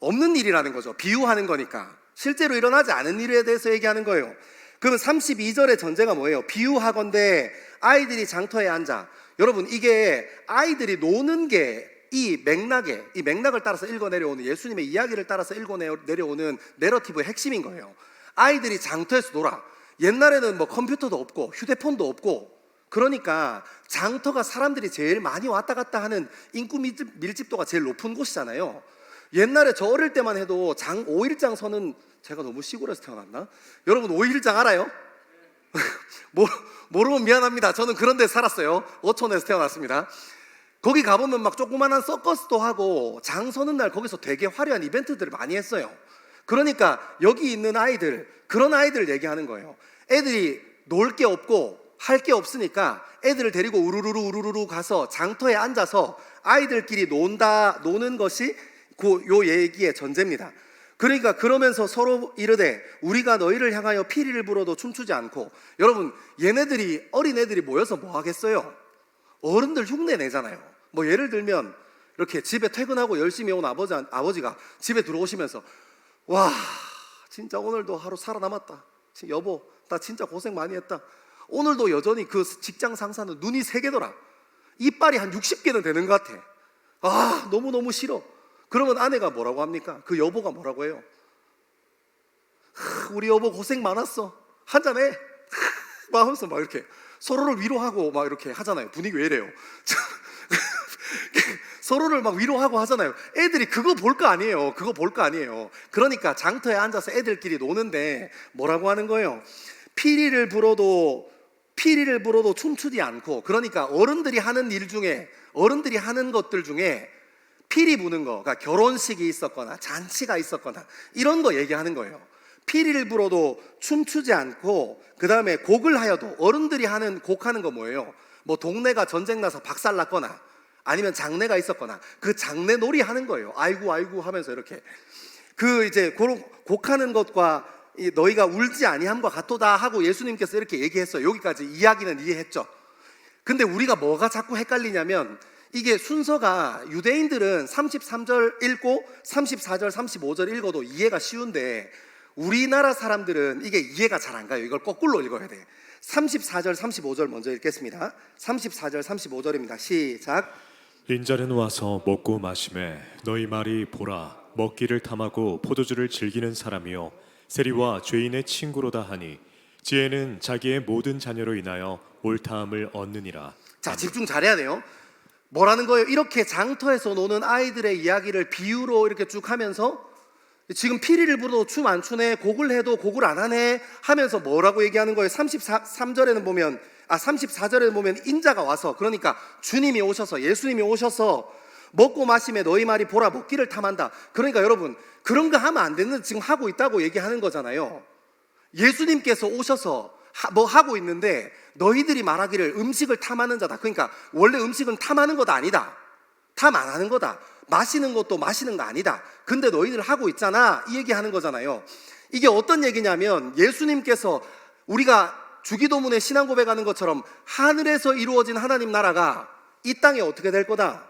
없는 일이라는 거죠. 비유하는 거니까 실제로 일어나지 않은 일에 대해서 얘기하는 거예요. 그럼 32절의 전제가 뭐예요? 비유하건대 아이들이 장터에 앉아. 여러분 이게 아이들이 노는 게 이 맥락을 따라서 읽어내려오는, 예수님의 이야기를 따라서 읽어내려오는 내러티브의 핵심인 거예요. 아이들이 장터에서 놀아. 옛날에는 뭐 컴퓨터도 없고 휴대폰도 없고, 그러니까 장터가 사람들이 제일 많이 왔다 갔다 하는 인구 밀집도가 제일 높은 곳이잖아요. 옛날에 저 어릴 때만 해도 5일장 서는, 제가 너무 시골에서 태어났나? 여러분 5일장 알아요? 모르면 미안합니다. 저는 그런 데 살았어요. 어촌에서 태어났습니다. 거기 가보면 막 조그만한 서커스도 하고 장 서는 날 거기서 되게 화려한 이벤트들을 많이 했어요. 그러니까 여기 있는 아이들, 그런 아이들 얘기하는 거예요. 애들이 놀 게 없고 할 게 없으니까 애들을 데리고 우르르르 가서 장터에 앉아서 아이들끼리 노는 것이 요 얘기의 전제입니다. 그러니까 그러면서 서로 이르되 우리가 너희를 향하여 피리를 불어도 춤추지 않고. 여러분 어린애들이 모여서 뭐 하겠어요? 어른들 흉내 내잖아요. 뭐 예를 들면 이렇게 집에 퇴근하고 열심히 온 아버지가 집에 들어오시면서 와 진짜 오늘도 하루 살아남았다. 여보 나 진짜 고생 많이 했다. 오늘도 여전히 그 직장 상사는 눈이 3개더라. 이빨이 한 60개는 되는 것 같아. 아 너무너무 싫어. 그러면 아내가 뭐라고 합니까? 그 여보가 뭐라고 해요? 우리 여보 고생 많았어. 한잔해. 막 하면서 막 이렇게 서로를 위로하고 막 이렇게 하잖아요. 분위기 왜 이래요? 서로를 막 위로하고 하잖아요. 애들이 그거 볼 거 아니에요. 그러니까 장터에 앉아서 애들끼리 노는데 뭐라고 하는 거예요? 피리를 불어도 춤추지 않고. 그러니까 어른들이 하는 것들 중에 피리 부는 거, 그러니까 결혼식이 있었거나 잔치가 있었거나 이런 거 얘기하는 거예요. 피리를 불어도 춤추지 않고, 그 다음에 곡을 하여도, 어른들이 곡하는 거 뭐예요? 뭐 동네가 전쟁 나서 박살 났거나 아니면 장례가 있었거나 그 장례 놀이 하는 거예요. 아이고 하면서 이렇게 이제 그런 곡하는 것과 너희가 울지 아니함과 같도다 하고 예수님께서 이렇게 얘기했어요. 여기까지 이야기는 이해했죠. 근데 우리가 뭐가 자꾸 헷갈리냐면, 이게 순서가 유대인들은 33절 읽고 34절 35절 읽어도 이해가 쉬운데 우리나라 사람들은 이게 이해가 잘 안 가요. 이걸 거꾸로 읽어야 돼. 34절 35절 먼저 읽겠습니다. 34절 35절입니다. 시작. 인자는 와서 먹고 마시매 너희 말이 보라 먹기를 탐하고 포도주를 즐기는 사람이요 세리와 죄인의 친구로다 하니 지혜는 자기의 모든 자녀로 인하여 옳다함을 얻느니라. 자, 집중 잘해야 돼요. 뭐라는 거예요? 이렇게 장터에서 노는 아이들의 이야기를 비유로 이렇게 쭉 하면서 지금 피리를 불어도 춤 안 추네, 곡을 해도 곡을 안 하네 하면서 뭐라고 얘기하는 거예요? 34절에는 보면 인자가 와서, 그러니까 주님이 오셔서, 예수님이 오셔서 먹고 마시며 너희 말이 보라 먹기를 탐한다. 그러니까 여러분, 그런 거 하면 안 되는데 지금 하고 있다고 얘기하는 거잖아요. 예수님께서 오셔서 뭐 하고 있는데 너희들이 말하기를 음식을 탐하는 자다. 그러니까 원래 음식은 탐하는 거다 아니다. 탐 안 하는 거다. 마시는 것도 마시는 거 아니다. 근데 너희들 하고 있잖아. 이 얘기하는 거잖아요. 이게 어떤 얘기냐면 예수님께서 우리가 주기도문에 신앙 고백하는 것처럼 하늘에서 이루어진 하나님 나라가 이 땅에 어떻게 될 거다?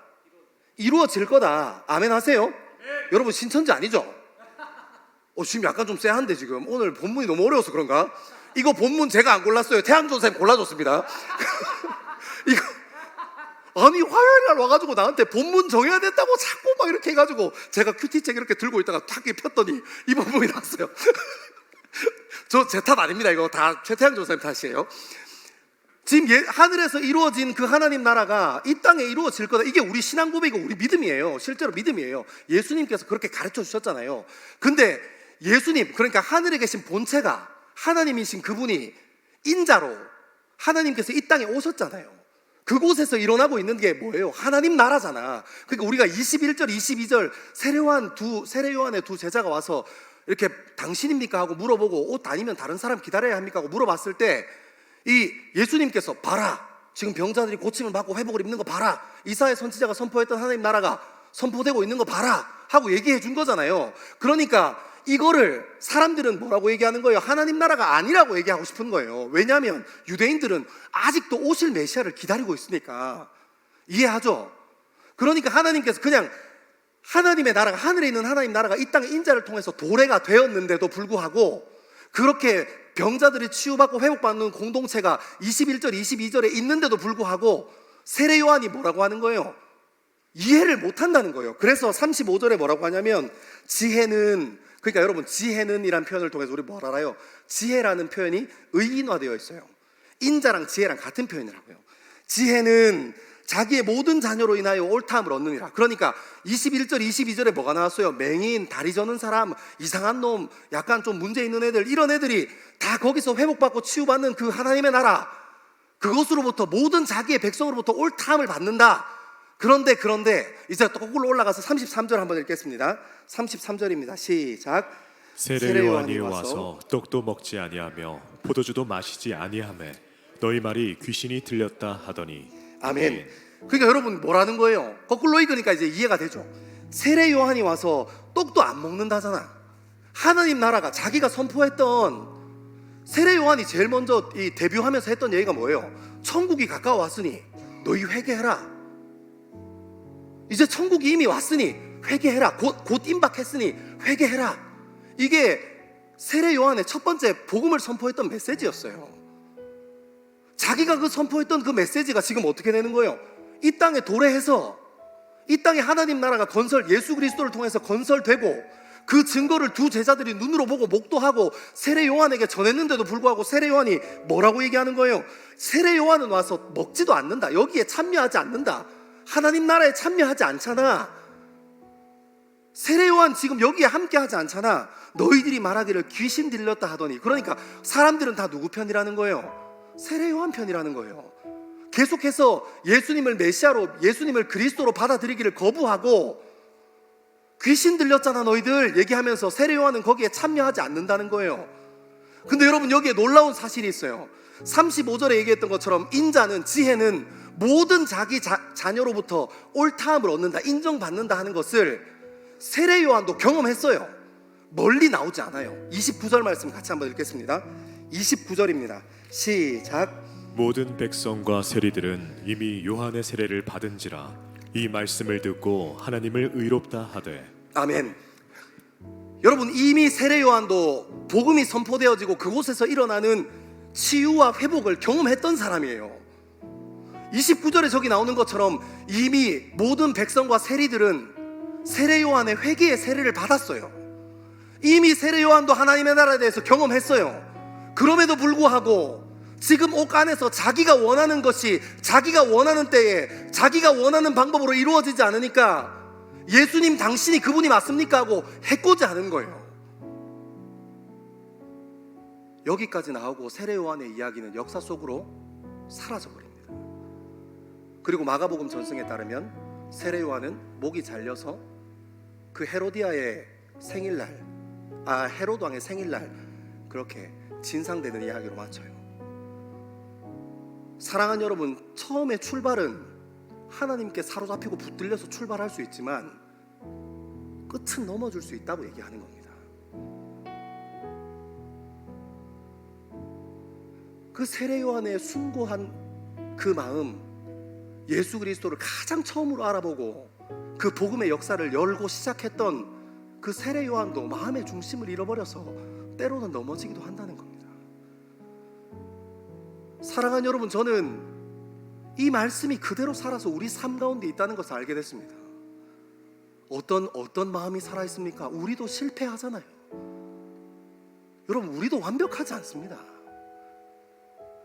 이루어질 거다. 아멘 하세요? 네. 여러분 신천지 아니죠? 지금 약간 좀 쎄한데 지금 오늘 본문이 너무 어려워서 그런가? 이거 본문 제가 안 골랐어요. 태양전 쌤 골라줬습니다. 이거 아니 화요일 날 와가지고 나한테 본문 정해야 된다고 자꾸 막 이렇게 해가지고 제가 큐티책 이렇게 들고 있다가 탁 폈더니 이 본문이 나왔어요. 저 제 탓 아닙니다. 이거 다 최태양전 쌤 탓이에요. 지금 하늘에서 이루어진 그 하나님 나라가 이 땅에 이루어질 거다. 이게 우리 신앙 고백이고 우리 믿음이에요. 실제로 믿음이에요. 예수님께서 그렇게 가르쳐 주셨잖아요. 근데 예수님, 그러니까 하늘에 계신 본체가 하나님이신 그분이 인자로 하나님께서 이 땅에 오셨잖아요. 그곳에서 일어나고 있는 게 뭐예요? 하나님 나라잖아. 그러니까 우리가 21절, 22절 세례요한의 두 제자가 와서 이렇게 당신입니까? 하고 물어보고 옷 다니면 다른 사람 기다려야 합니까? 하고 물어봤을 때 이 예수님께서 봐라, 지금 병자들이 고침을 받고 회복을 입는 거 봐라, 이사야 선지자가 선포했던 하나님 나라가 선포되고 있는 거 봐라 하고 얘기해 준 거잖아요. 그러니까 이거를 사람들은 뭐라고 얘기하는 거예요? 하나님 나라가 아니라고 얘기하고 싶은 거예요. 왜냐하면 유대인들은 아직도 오실 메시아를 기다리고 있으니까. 이해하죠? 그러니까 하나님께서 그냥 하나님의 나라가, 하늘에 있는 하나님 나라가 이 땅의 인자를 통해서 도래가 되었는데도 불구하고 그렇게 병자들이 치유받고 회복받는 공동체가 21절, 22절에 있는데도 불구하고 세례 요한이 뭐라고 하는 거예요? 이해를 못한다는 거예요. 그래서 35절에 뭐라고 하냐면 지혜는, 그러니까 여러분 지혜는 이란 표현을 통해서 우리 뭘 알아요? 지혜라는 표현이 의인화되어 있어요. 인자랑 지혜랑 같은 표현이라고요. 지혜는 자기의 모든 자녀로 인하여 옳다함을 얻느니라. 그러니까 21절, 22절에 뭐가 나왔어요? 맹인, 다리 저는 사람, 이상한 놈, 약간 좀 문제 있는 애들, 이런 애들이 다 거기서 회복받고 치유받는 그 하나님의 나라, 그것으로부터 모든 자기의 백성으로부터 옳다함을 받는다. 그런데 이제 거꾸로 올라가서 33절 한번 읽겠습니다. 33절입니다. 시작. 세례 요한이 와서 떡도 먹지 아니하며 포도주도 마시지 아니하매 너희 말이 귀신이 들렸다 하더니. 아멘. 그러니까 여러분 뭐라는 거예요? 거꾸로 읽으니까 이제 이해가 되죠. 세례 요한이 와서 떡도 안 먹는다잖아. 하나님 나라가 자기가 선포했던, 세례 요한이 제일 먼저 이 데뷔하면서 했던 얘기가 뭐예요? 천국이 가까워왔으니 너희 회개해라. 이제 천국이 이미 왔으니 회개해라. 곧 임박했으니 회개해라. 이게 세례 요한의 첫 번째 복음을 선포했던 메시지였어요. 자기가 그 선포했던 그 메시지가 지금 어떻게 되는 거예요? 이 땅에 도래해서 이 땅에 하나님 나라가 예수 그리스도를 통해서 건설되고 그 증거를 두 제자들이 눈으로 보고 목도하고 세례 요한에게 전했는데도 불구하고 세례 요한이 뭐라고 얘기하는 거예요? 세례 요한은 와서 먹지도 않는다. 여기에 참여하지 않는다. 하나님 나라에 참여하지 않잖아. 세례 요한 지금 여기에 함께하지 않잖아. 너희들이 말하기를 귀신 들렸다 하더니. 그러니까 사람들은 다 누구 편이라는 거예요? 세례 요한 편이라는 거예요. 계속해서 예수님을 메시아로, 예수님을 그리스도로 받아들이기를 거부하고 귀신 들렸잖아 너희들 얘기하면서 세례 요한은 거기에 참여하지 않는다는 거예요. 근데 여러분 여기에 놀라운 사실이 있어요. 35절에 얘기했던 것처럼 인자는, 지혜는 모든 자기 자녀로부터 옳다함을 얻는다, 인정받는다 하는 것을 세례 요한도 경험했어요. 멀리 나오지 않아요. 29절 말씀 같이 한번 읽겠습니다. 29절입니다. 시작. 모든 백성과 세리들은 이미 요한의 세례를 받은지라 이 말씀을 듣고 하나님을 의롭다 하되. 아멘. 여러분 이미 세례 요한도 복음이 선포되어지고 그곳에서 일어나는 치유와 회복을 경험했던 사람이에요. 29절에 저기 나오는 것처럼 이미 모든 백성과 세리들은 세례 요한의 회개의 세례를 받았어요. 이미 세례 요한도 하나님의 나라에 대해서 경험했어요. 그럼에도 불구하고 지금 옥 안에서 자기가 원하는 것이 자기가 원하는 때에 자기가 원하는 방법으로 이루어지지 않으니까 예수님 당신이 그분이 맞습니까? 하고 해코지 하는 거예요. 여기까지 나오고 세례 요한의 이야기는 역사 속으로 사라져버립니다. 그리고 마가복음 전승에 따르면 세례 요한은 목이 잘려서 그 헤로디아의 생일날, 헤롯 왕의 생일날 그렇게 진상되는 이야기로 마쳐요. 사랑하는 여러분, 처음에 출발은 하나님께 사로잡히고 붙들려서 출발할 수 있지만 끝은 넘어질 수 있다고 얘기하는 겁니다. 그 세례 요한의 숭고한 그 마음, 예수 그리스도를 가장 처음으로 알아보고 그 복음의 역사를 열고 시작했던 그 세례 요한도 마음의 중심을 잃어버려서 때로는 넘어지기도 한다는 겁니다. 사랑하는 여러분, 저는 이 말씀이 그대로 살아서 우리 삶 가운데 있다는 것을 알게 됐습니다. 어떤 마음이 살아있습니까? 우리도 실패하잖아요. 여러분, 우리도 완벽하지 않습니다.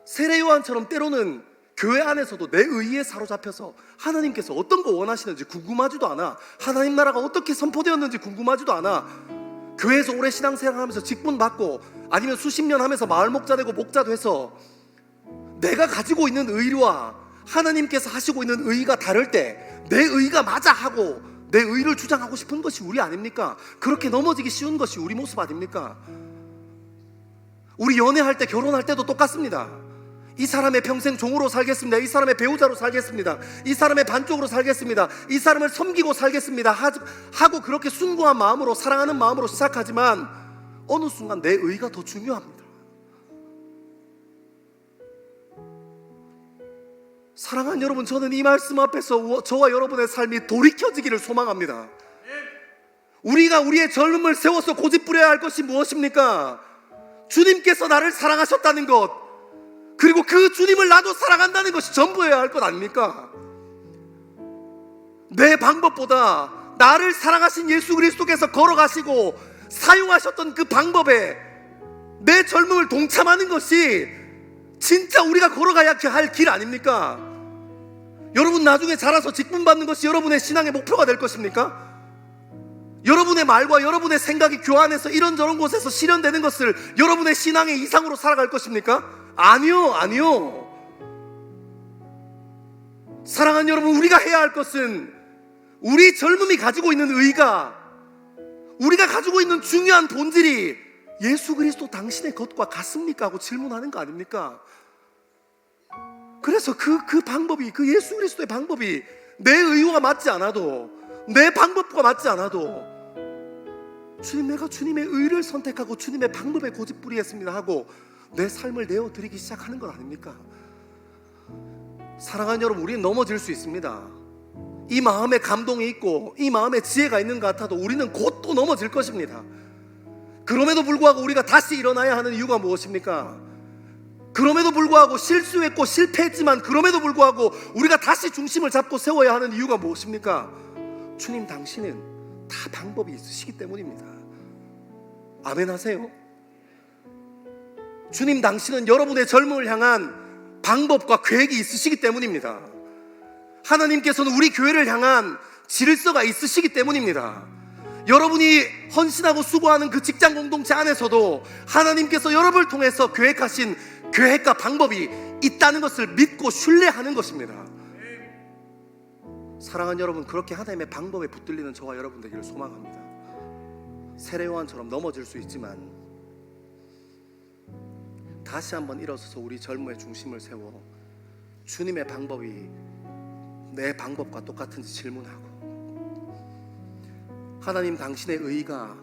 세례 요한처럼 때로는 교회 안에서도 내 의의에 사로잡혀서 하나님께서 어떤 거 원하시는지 궁금하지도 않아. 하나님 나라가 어떻게 선포되었는지 궁금하지도 않아. 교회에서 오래 신앙생활하면서 직분 받고 아니면 수십 년 하면서 마을 목자 되고 목자도 해서 내가 가지고 있는 의와 하나님께서 하시고 있는 의가 다를 때 내 의가 맞아 하고 내 의를 주장하고 싶은 것이 우리 아닙니까? 그렇게 넘어지기 쉬운 것이 우리 모습 아닙니까? 우리 연애할 때, 결혼할 때도 똑같습니다. 이 사람의 평생 종으로 살겠습니다. 이 사람의 배우자로 살겠습니다. 이 사람의 반쪽으로 살겠습니다. 이 사람을 섬기고 살겠습니다 하고 그렇게 숭고한 마음으로, 사랑하는 마음으로 시작하지만 어느 순간 내 의가 더 중요합니다. 사랑하는 여러분, 저는 이 말씀 앞에서 저와 여러분의 삶이 돌이켜지기를 소망합니다. 우리가 우리의 젊음을 세워서 고집부려야 할 것이 무엇입니까? 주님께서 나를 사랑하셨다는 것, 그리고 그 주님을 나도 사랑한다는 것이 전부여야 할 것 아닙니까? 내 방법보다 나를 사랑하신 예수 그리스도께서 걸어가시고 사용하셨던 그 방법에 내 젊음을 동참하는 것이 진짜 우리가 걸어가야 할 길 아닙니까? 여러분 나중에 자라서 직분 받는 것이 여러분의 신앙의 목표가 될 것입니까? 여러분의 말과 여러분의 생각이 교환해서 이런저런 곳에서 실현되는 것을 여러분의 신앙의 이상으로 살아갈 것입니까? 아니요. 사랑하는 여러분, 우리가 해야 할 것은 우리 젊음이 가지고 있는 의가, 우리가 가지고 있는 중요한 본질이 예수 그리스도 당신의 것과 같습니까? 하고 질문하는 거 아닙니까? 그래서 그 방법이, 그 예수 그리스도의 방법이 내 의와 맞지 않아도, 내 방법과 맞지 않아도 주님, 내가 주님의 의를 선택하고 주님의 방법에 고집부리겠습니다 하고 내 삶을 내어드리기 시작하는 것 아닙니까? 사랑하는 여러분, 우리는 넘어질 수 있습니다. 이 마음에 감동이 있고 이 마음에 지혜가 있는 것 같아도 우리는 곧 또 넘어질 것입니다. 그럼에도 불구하고 우리가 다시 일어나야 하는 이유가 무엇입니까? 그럼에도 불구하고 실수했고 실패했지만 그럼에도 불구하고 우리가 다시 중심을 잡고 세워야 하는 이유가 무엇입니까? 주님 당신은 다 방법이 있으시기 때문입니다. 아멘 하세요. 주님 당신은 여러분의 젊음을 향한 방법과 계획이 있으시기 때문입니다. 하나님께서는 우리 교회를 향한 질서가 있으시기 때문입니다. 여러분이 헌신하고 수고하는 그 직장 공동체 안에서도 하나님께서 여러분을 통해서 계획하신 계획과 방법이 있다는 것을 믿고 신뢰하는 것입니다. 사랑하는 여러분, 그렇게 하나님의 방법에 붙들리는 저와 여러분 되기를 소망합니다. 세례 요한처럼 넘어질 수 있지만 다시 한번 일어서서 우리 젊음의 중심을 세워 주님의 방법이 내 방법과 똑같은지 질문하고, 하나님 당신의 의가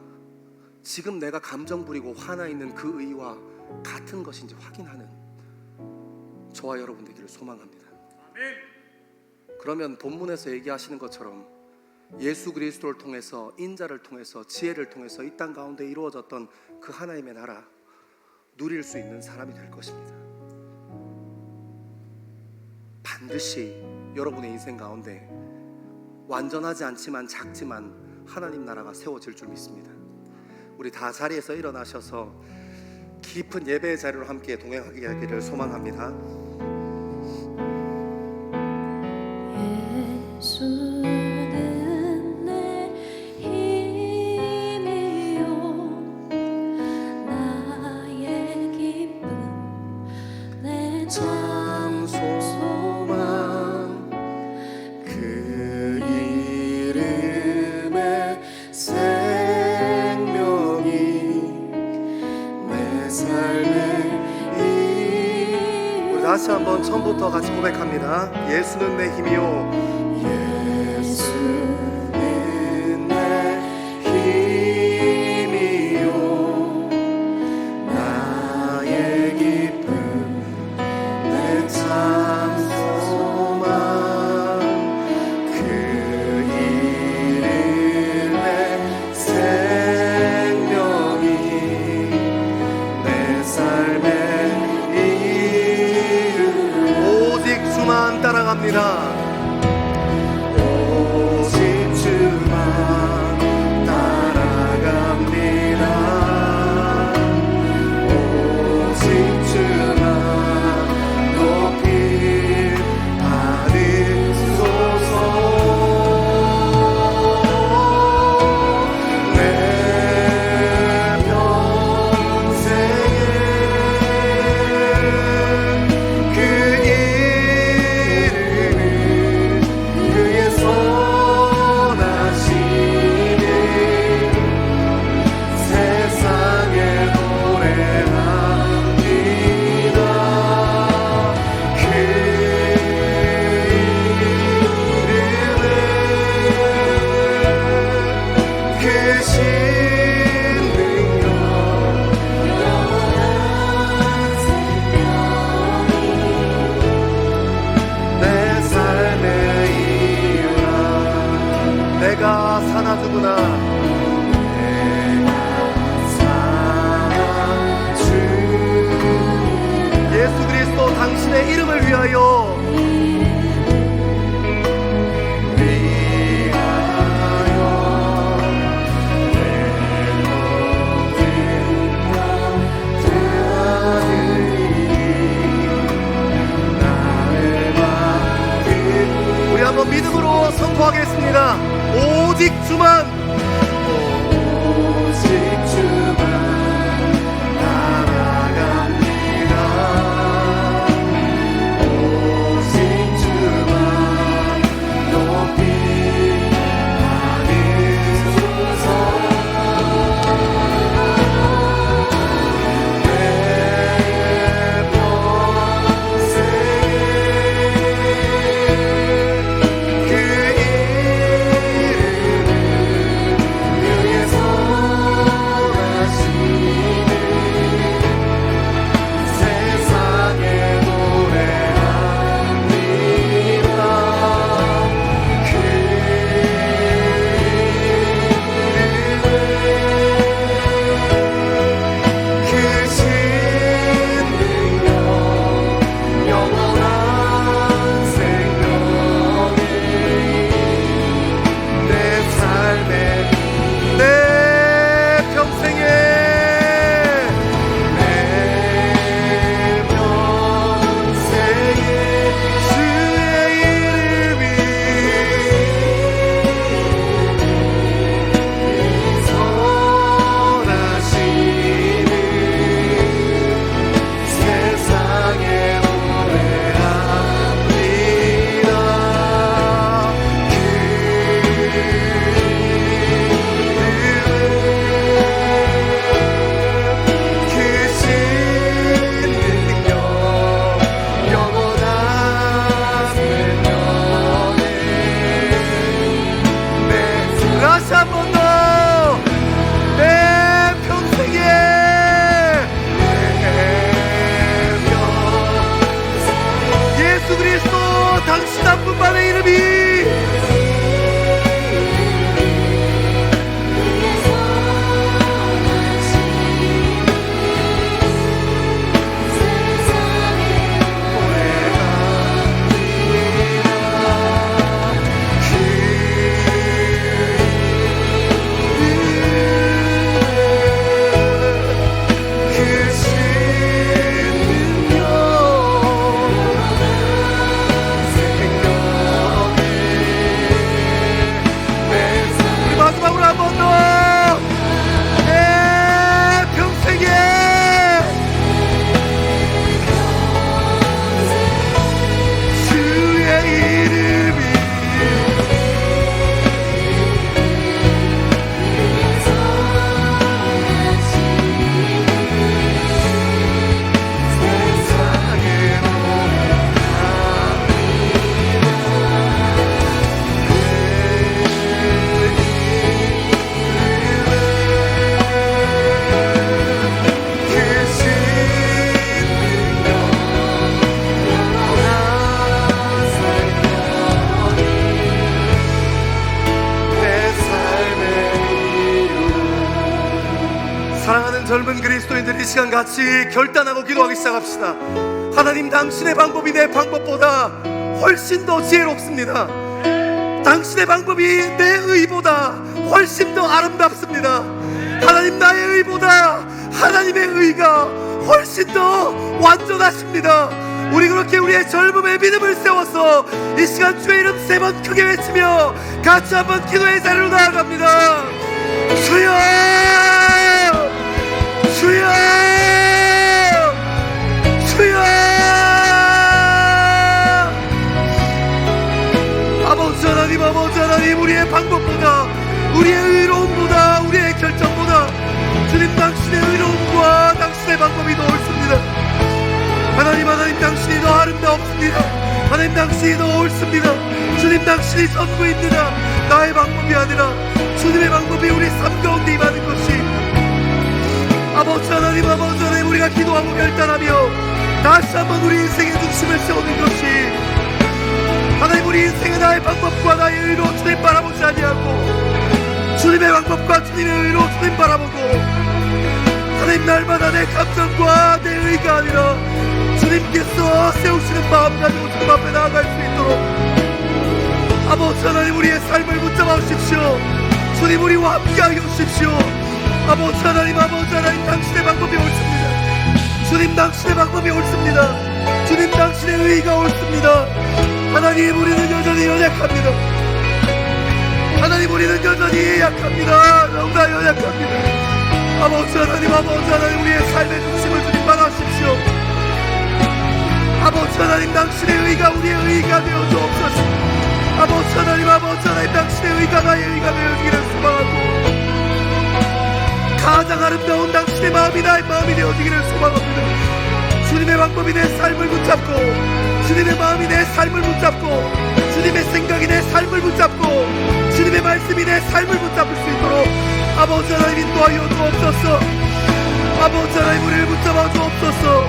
지금 내가 감정 부리고 화나 있는 그 의와 같은 것인지 확인하는 저와 여러분 되기를 소망합니다. 그러면 본문에서 얘기하시는 것처럼 예수 그리스도를 통해서, 인자를 통해서, 지혜를 통해서 이 땅 가운데 이루어졌던 그 하나님의 나라 누릴 수 있는 사람이 될 것입니다. 반드시 여러분의 인생 가운데 완전하지 않지만 작지만 하나님 나라가 세워질 줄 믿습니다. 우리 다 자리에서 일어나셔서 깊은 예배의 자리로 함께 동행하게 하기를 소망합니다. 예수는 내 힘이요 나의 기쁨 내 참 소망 그 이름의 생명이 내 삶의 우리 다시 한번 처음부터 같이 고백합니다. 예수는 내 힘이요 예수는 내 힘이요 나의 기쁨 내 참 소망 그 이름의 생명이 내 삶의 이유 오직 주만 따라갑니다. 오직 주만 따라갑니다. 오직 주만 높이 받으소서. 내 평생에 그 이름을 그의 선하심을 세상에 노래합니다. 그 이름은 크신 능력 내 삶의 이유라. 내가 사나 죽으나 내가 사나 주 예수 그리스도 당신의 이름을 위하여 우리 한번 믿음으로 선포하겠습니다. 오직 주만 오직 주만 따라갑니다. 오직 주만 높이 받으소서. 내 평생에 그 이름을 그의 선하심을 젊은 그리스도인들이 이 시간 같이 결단하고 기도하기 시작합시다. 하나님, 당신의 방법이 내 방법보다 훨씬 더 지혜롭습니다. 당신의 방법이 내 의보다 훨씬 더 아름답습니다. 하나님, 나의 의보다 하나님의 의가 훨씬 더 완전하십니다. 우리 그렇게 우리의 젊음의 믿음을 세워서 이 시간 주의 이름 3번 크게 외치며 같이 한번 기도의 자리로 나아갑니다. 주여, 주여, 주여. 아버지 하나님, 아버지 하나님, 우리의 방법보다, 우리의 의로움보다, 우리의 결정보다 주님 당신의 의로움과 당신의 방법이 더 옳습니다. 하나님, 하나님 당신이 더 아름다웠습니다. 하나님 당신이 더 옳습니다. 주님 당신이 전부입니다. 나의 방법이 아니라 주님의 방법이 우리 삶 가운데 임하는 것이, 아버지 하나님, 아버지 하나님, 우리가 기도하고 결단하며 다시 한번 우리 인생의 중심을 세우는 것이, 하나님, 우리 인생의 나의 방법과 나의 의로 주님 바라보지 아니하고 주님의 방법과 주님의 의로 주님 바라보고, 하나님, 날마다 내 감정과 내 의가 아니라 주님께서 세우시는 마음 가지고 주님 앞에 나아갈 수 있도록 아버지 하나님, 우리의 삶을 붙잡아 주십시오. 주님, 우리와 함께하게 주십시오. 아버지 하나님, 아버지 하나님, 당신의 방법이 옳습니다. 주님, 당신의 방법이 옳습니다. 주님, 당신의 의가 옳습니다. 하나님, 우리는 여전히 연약합니다. 하나님, 우리는 여전히 약합니다. 너무나 연약합니다. 아버지 하나님, 아버지 하나님, 우리의 삶의 중심을 주님 받아주십시오. 아버지 하나님, 당신의 의가 우리의 의가 되어 주옵소서. 아버지 하나님, 아버지 하나님, 당신의 의가 나의 의가 되어지기를 소망하고, 가장 아름다운 당신의 마음이 나의 마음이 되어지기를 소망합니다. 주님의 방법이 내 삶을 붙잡고, 주님의 마음이 내 삶을 붙잡고, 주님의 생각이 내 삶을 붙잡고, 주님의 말씀이 내 삶을 붙잡을 수 있도록 아버지 하나님 인도하여 주옵소서. 아버지 하나님, 우리를 붙잡아 주옵소서.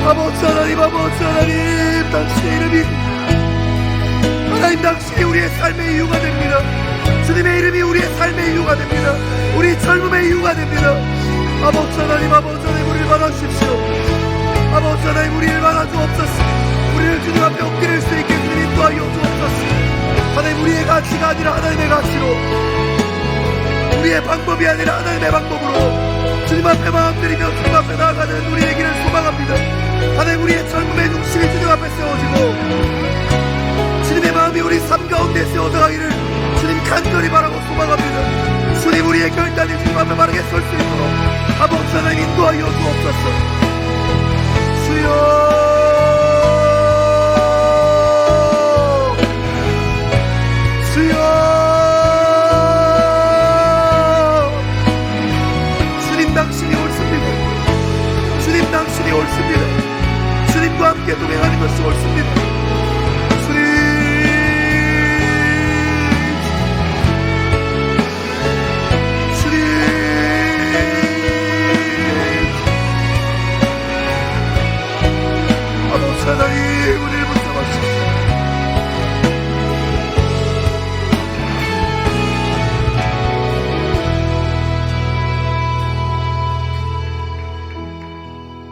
아버지 하나님, 아버지 하나님, 당신의 이름이, 하나님, 당신이 우리의 삶의 이유가 됩니다. 주님의 이름이 우리의 삶의 이유가 됩니다. 우리 젊음의 이유가 됩니다. 아버지 하나님, 아버지 하나님, 우리를 받아주십시오. 아버지 하나님, 우리를 받아주옵소서. 우리를 주님 앞에 엎드릴 수 있게 주님 인도하여 주옵소서. 하나님, 우리의 가치가 아니라 하나님의 가치로, 우리의 방법이 아니라 하나님의 방법으로 주님 앞에 마음 드리며 주님 앞에 나아가는 우리의 길을 소망합니다. 하나님, 우리의 젊음의 중심이 주님 앞에 세워지고 주님의 마음이 우리 삶 가운데 세워져 가기를 주님 간절히 바라고 소망합니다. 주님, 우리의 결단이 주님 앞에 바르게 설 수 있도록 아버지 하나님 인도하여 주옵소서. 주여, 당신이 옳습니다. 주님, 당신이 옳습니다. 주님과 함께 동행하는 것이 옳습니다. 주님, 주님, 아버지 하나님, 우리를 붙잡아 주십시오.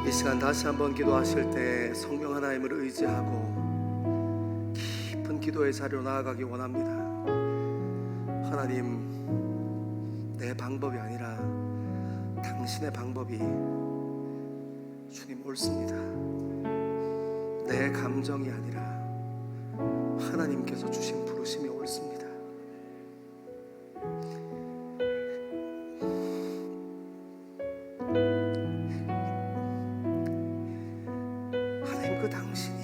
이 시간 다시 한번 기도하실 때 성령 하나님을 의지하고 깊은 기도의 자리로 나아가기 원합니다. 하나님, 내 방법이 아니라 당신의 방법이 주님 옳습니다. 내 감정이 아니라 하나님께서 주신 부르심이 옳습니다. 그 당신이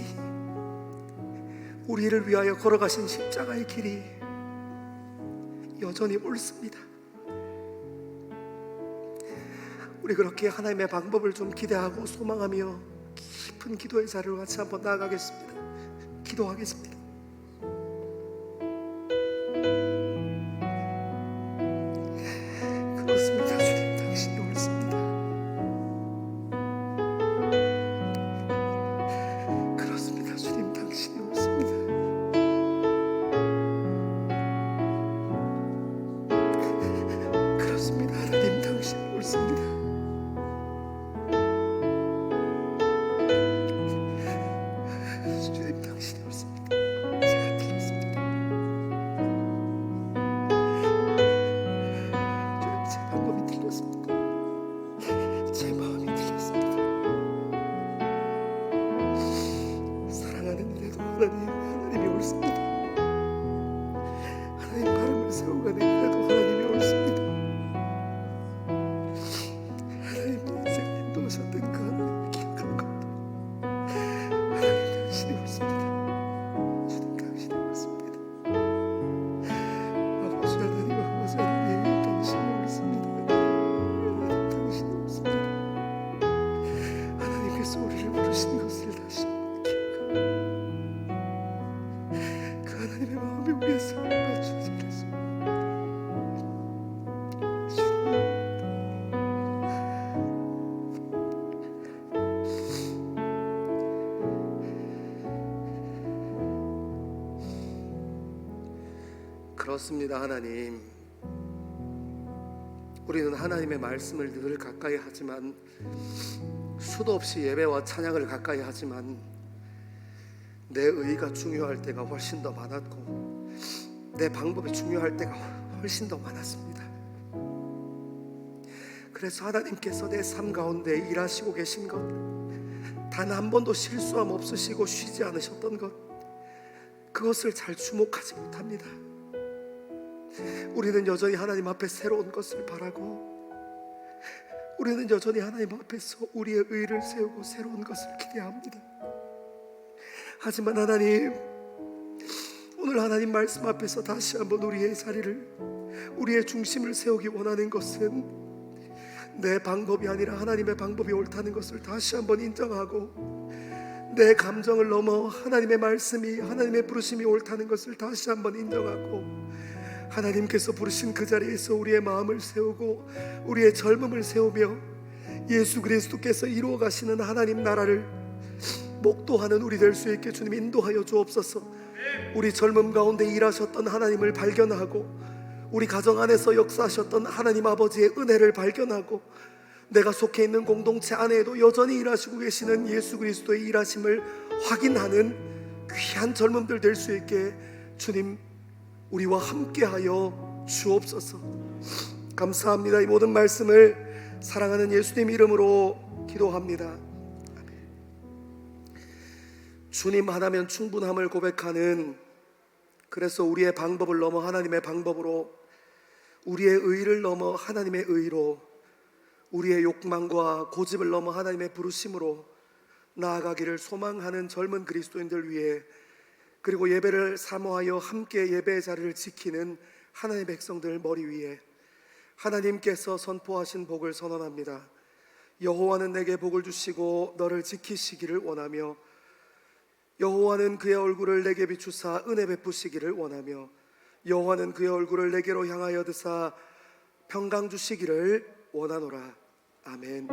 우리를 위하여 걸어가신 십자가의 길이 여전히 옳습니다. 우리 그렇게 하나님의 방법을 좀 기대하고 소망하며 깊은 기도의 자리로 같이 한번 나아가겠습니다. 기도하겠습니다. 그렇습니다. 주님, 당신이 옳습니다. 그렇습니다. 주님, 당신이 옳습니다. 그렇습니다. 하나님, 당신이 옳습니다. 하나님의 마음이 우리의 삶에 맞추소서. 그렇습니다. 하나님, 우리는 하나님의 말씀을 늘 가까이 하지만, 수도 없이 예배와 찬양을 가까이 하지만 내 의가 중요할 때가 훨씬 더 많았고 내 방법이 중요할 때가 훨씬 더 많았습니다. 그래서 하나님께서 내 삶 가운데 일하시고 계신 것, 단 한 번도 실수함 없으시고 쉬지 않으셨던 것, 그것을 잘 주목하지 못합니다. 우리는 여전히 하나님 앞에 새로운 것을 바라고, 우리는 여전히 하나님 앞에서 우리의 의를 세우고 새로운 것을 기대합니다. 하지만 하나님, 오늘 하나님 말씀 앞에서 다시 한번 우리의 자리를, 우리의 중심을 세우기 원하는 것은 내 방법이 아니라 하나님의 방법이 옳다는 것을 다시 한번 인정하고, 내 감정을 넘어 하나님의 말씀이, 하나님의 부르심이 옳다는 것을 다시 한번 인정하고, 하나님께서 부르신 그 자리에서 우리의 마음을 세우고 우리의 젊음을 세우며 예수 그리스도께서 이루어 가시는 하나님 나라를 목도하는 우리 될 수 있게 주님 인도하여 주옵소서. 우리 젊음 가운데 일하셨던 하나님을 발견하고, 우리 가정 안에서 역사하셨던 하나님 아버지의 은혜를 발견하고, 내가 속해 있는 공동체 안에도 여전히 일하시고 계시는 예수 그리스도의 일하심을 확인하는 귀한 젊음들 될 수 있게 주님 우리와 함께하여 주옵소서. 감사합니다. 이 모든 말씀을 사랑하는 예수님 이름으로 기도합니다. 주님 하나면 충분함을 고백하는, 그래서 우리의 방법을 넘어 하나님의 방법으로, 우리의 의를 넘어 하나님의 의로, 우리의 욕망과 고집을 넘어 하나님의 부르심으로 나아가기를 소망하는 젊은 그리스도인들 위해, 그리고 예배를 사모하여 함께 예배의 자리를 지키는 하나님의 백성들 머리 위에 하나님께서 선포하신 복을 선언합니다. 여호와는 내게 복을 주시고 너를 지키시기를 원하며, 여호와는 그의 얼굴을 내게 비추사 은혜 베푸시기를 원하며, 여호와는 그의 얼굴을 내게로 향하여 드사 평강 주시기를 원하노라. 아멘.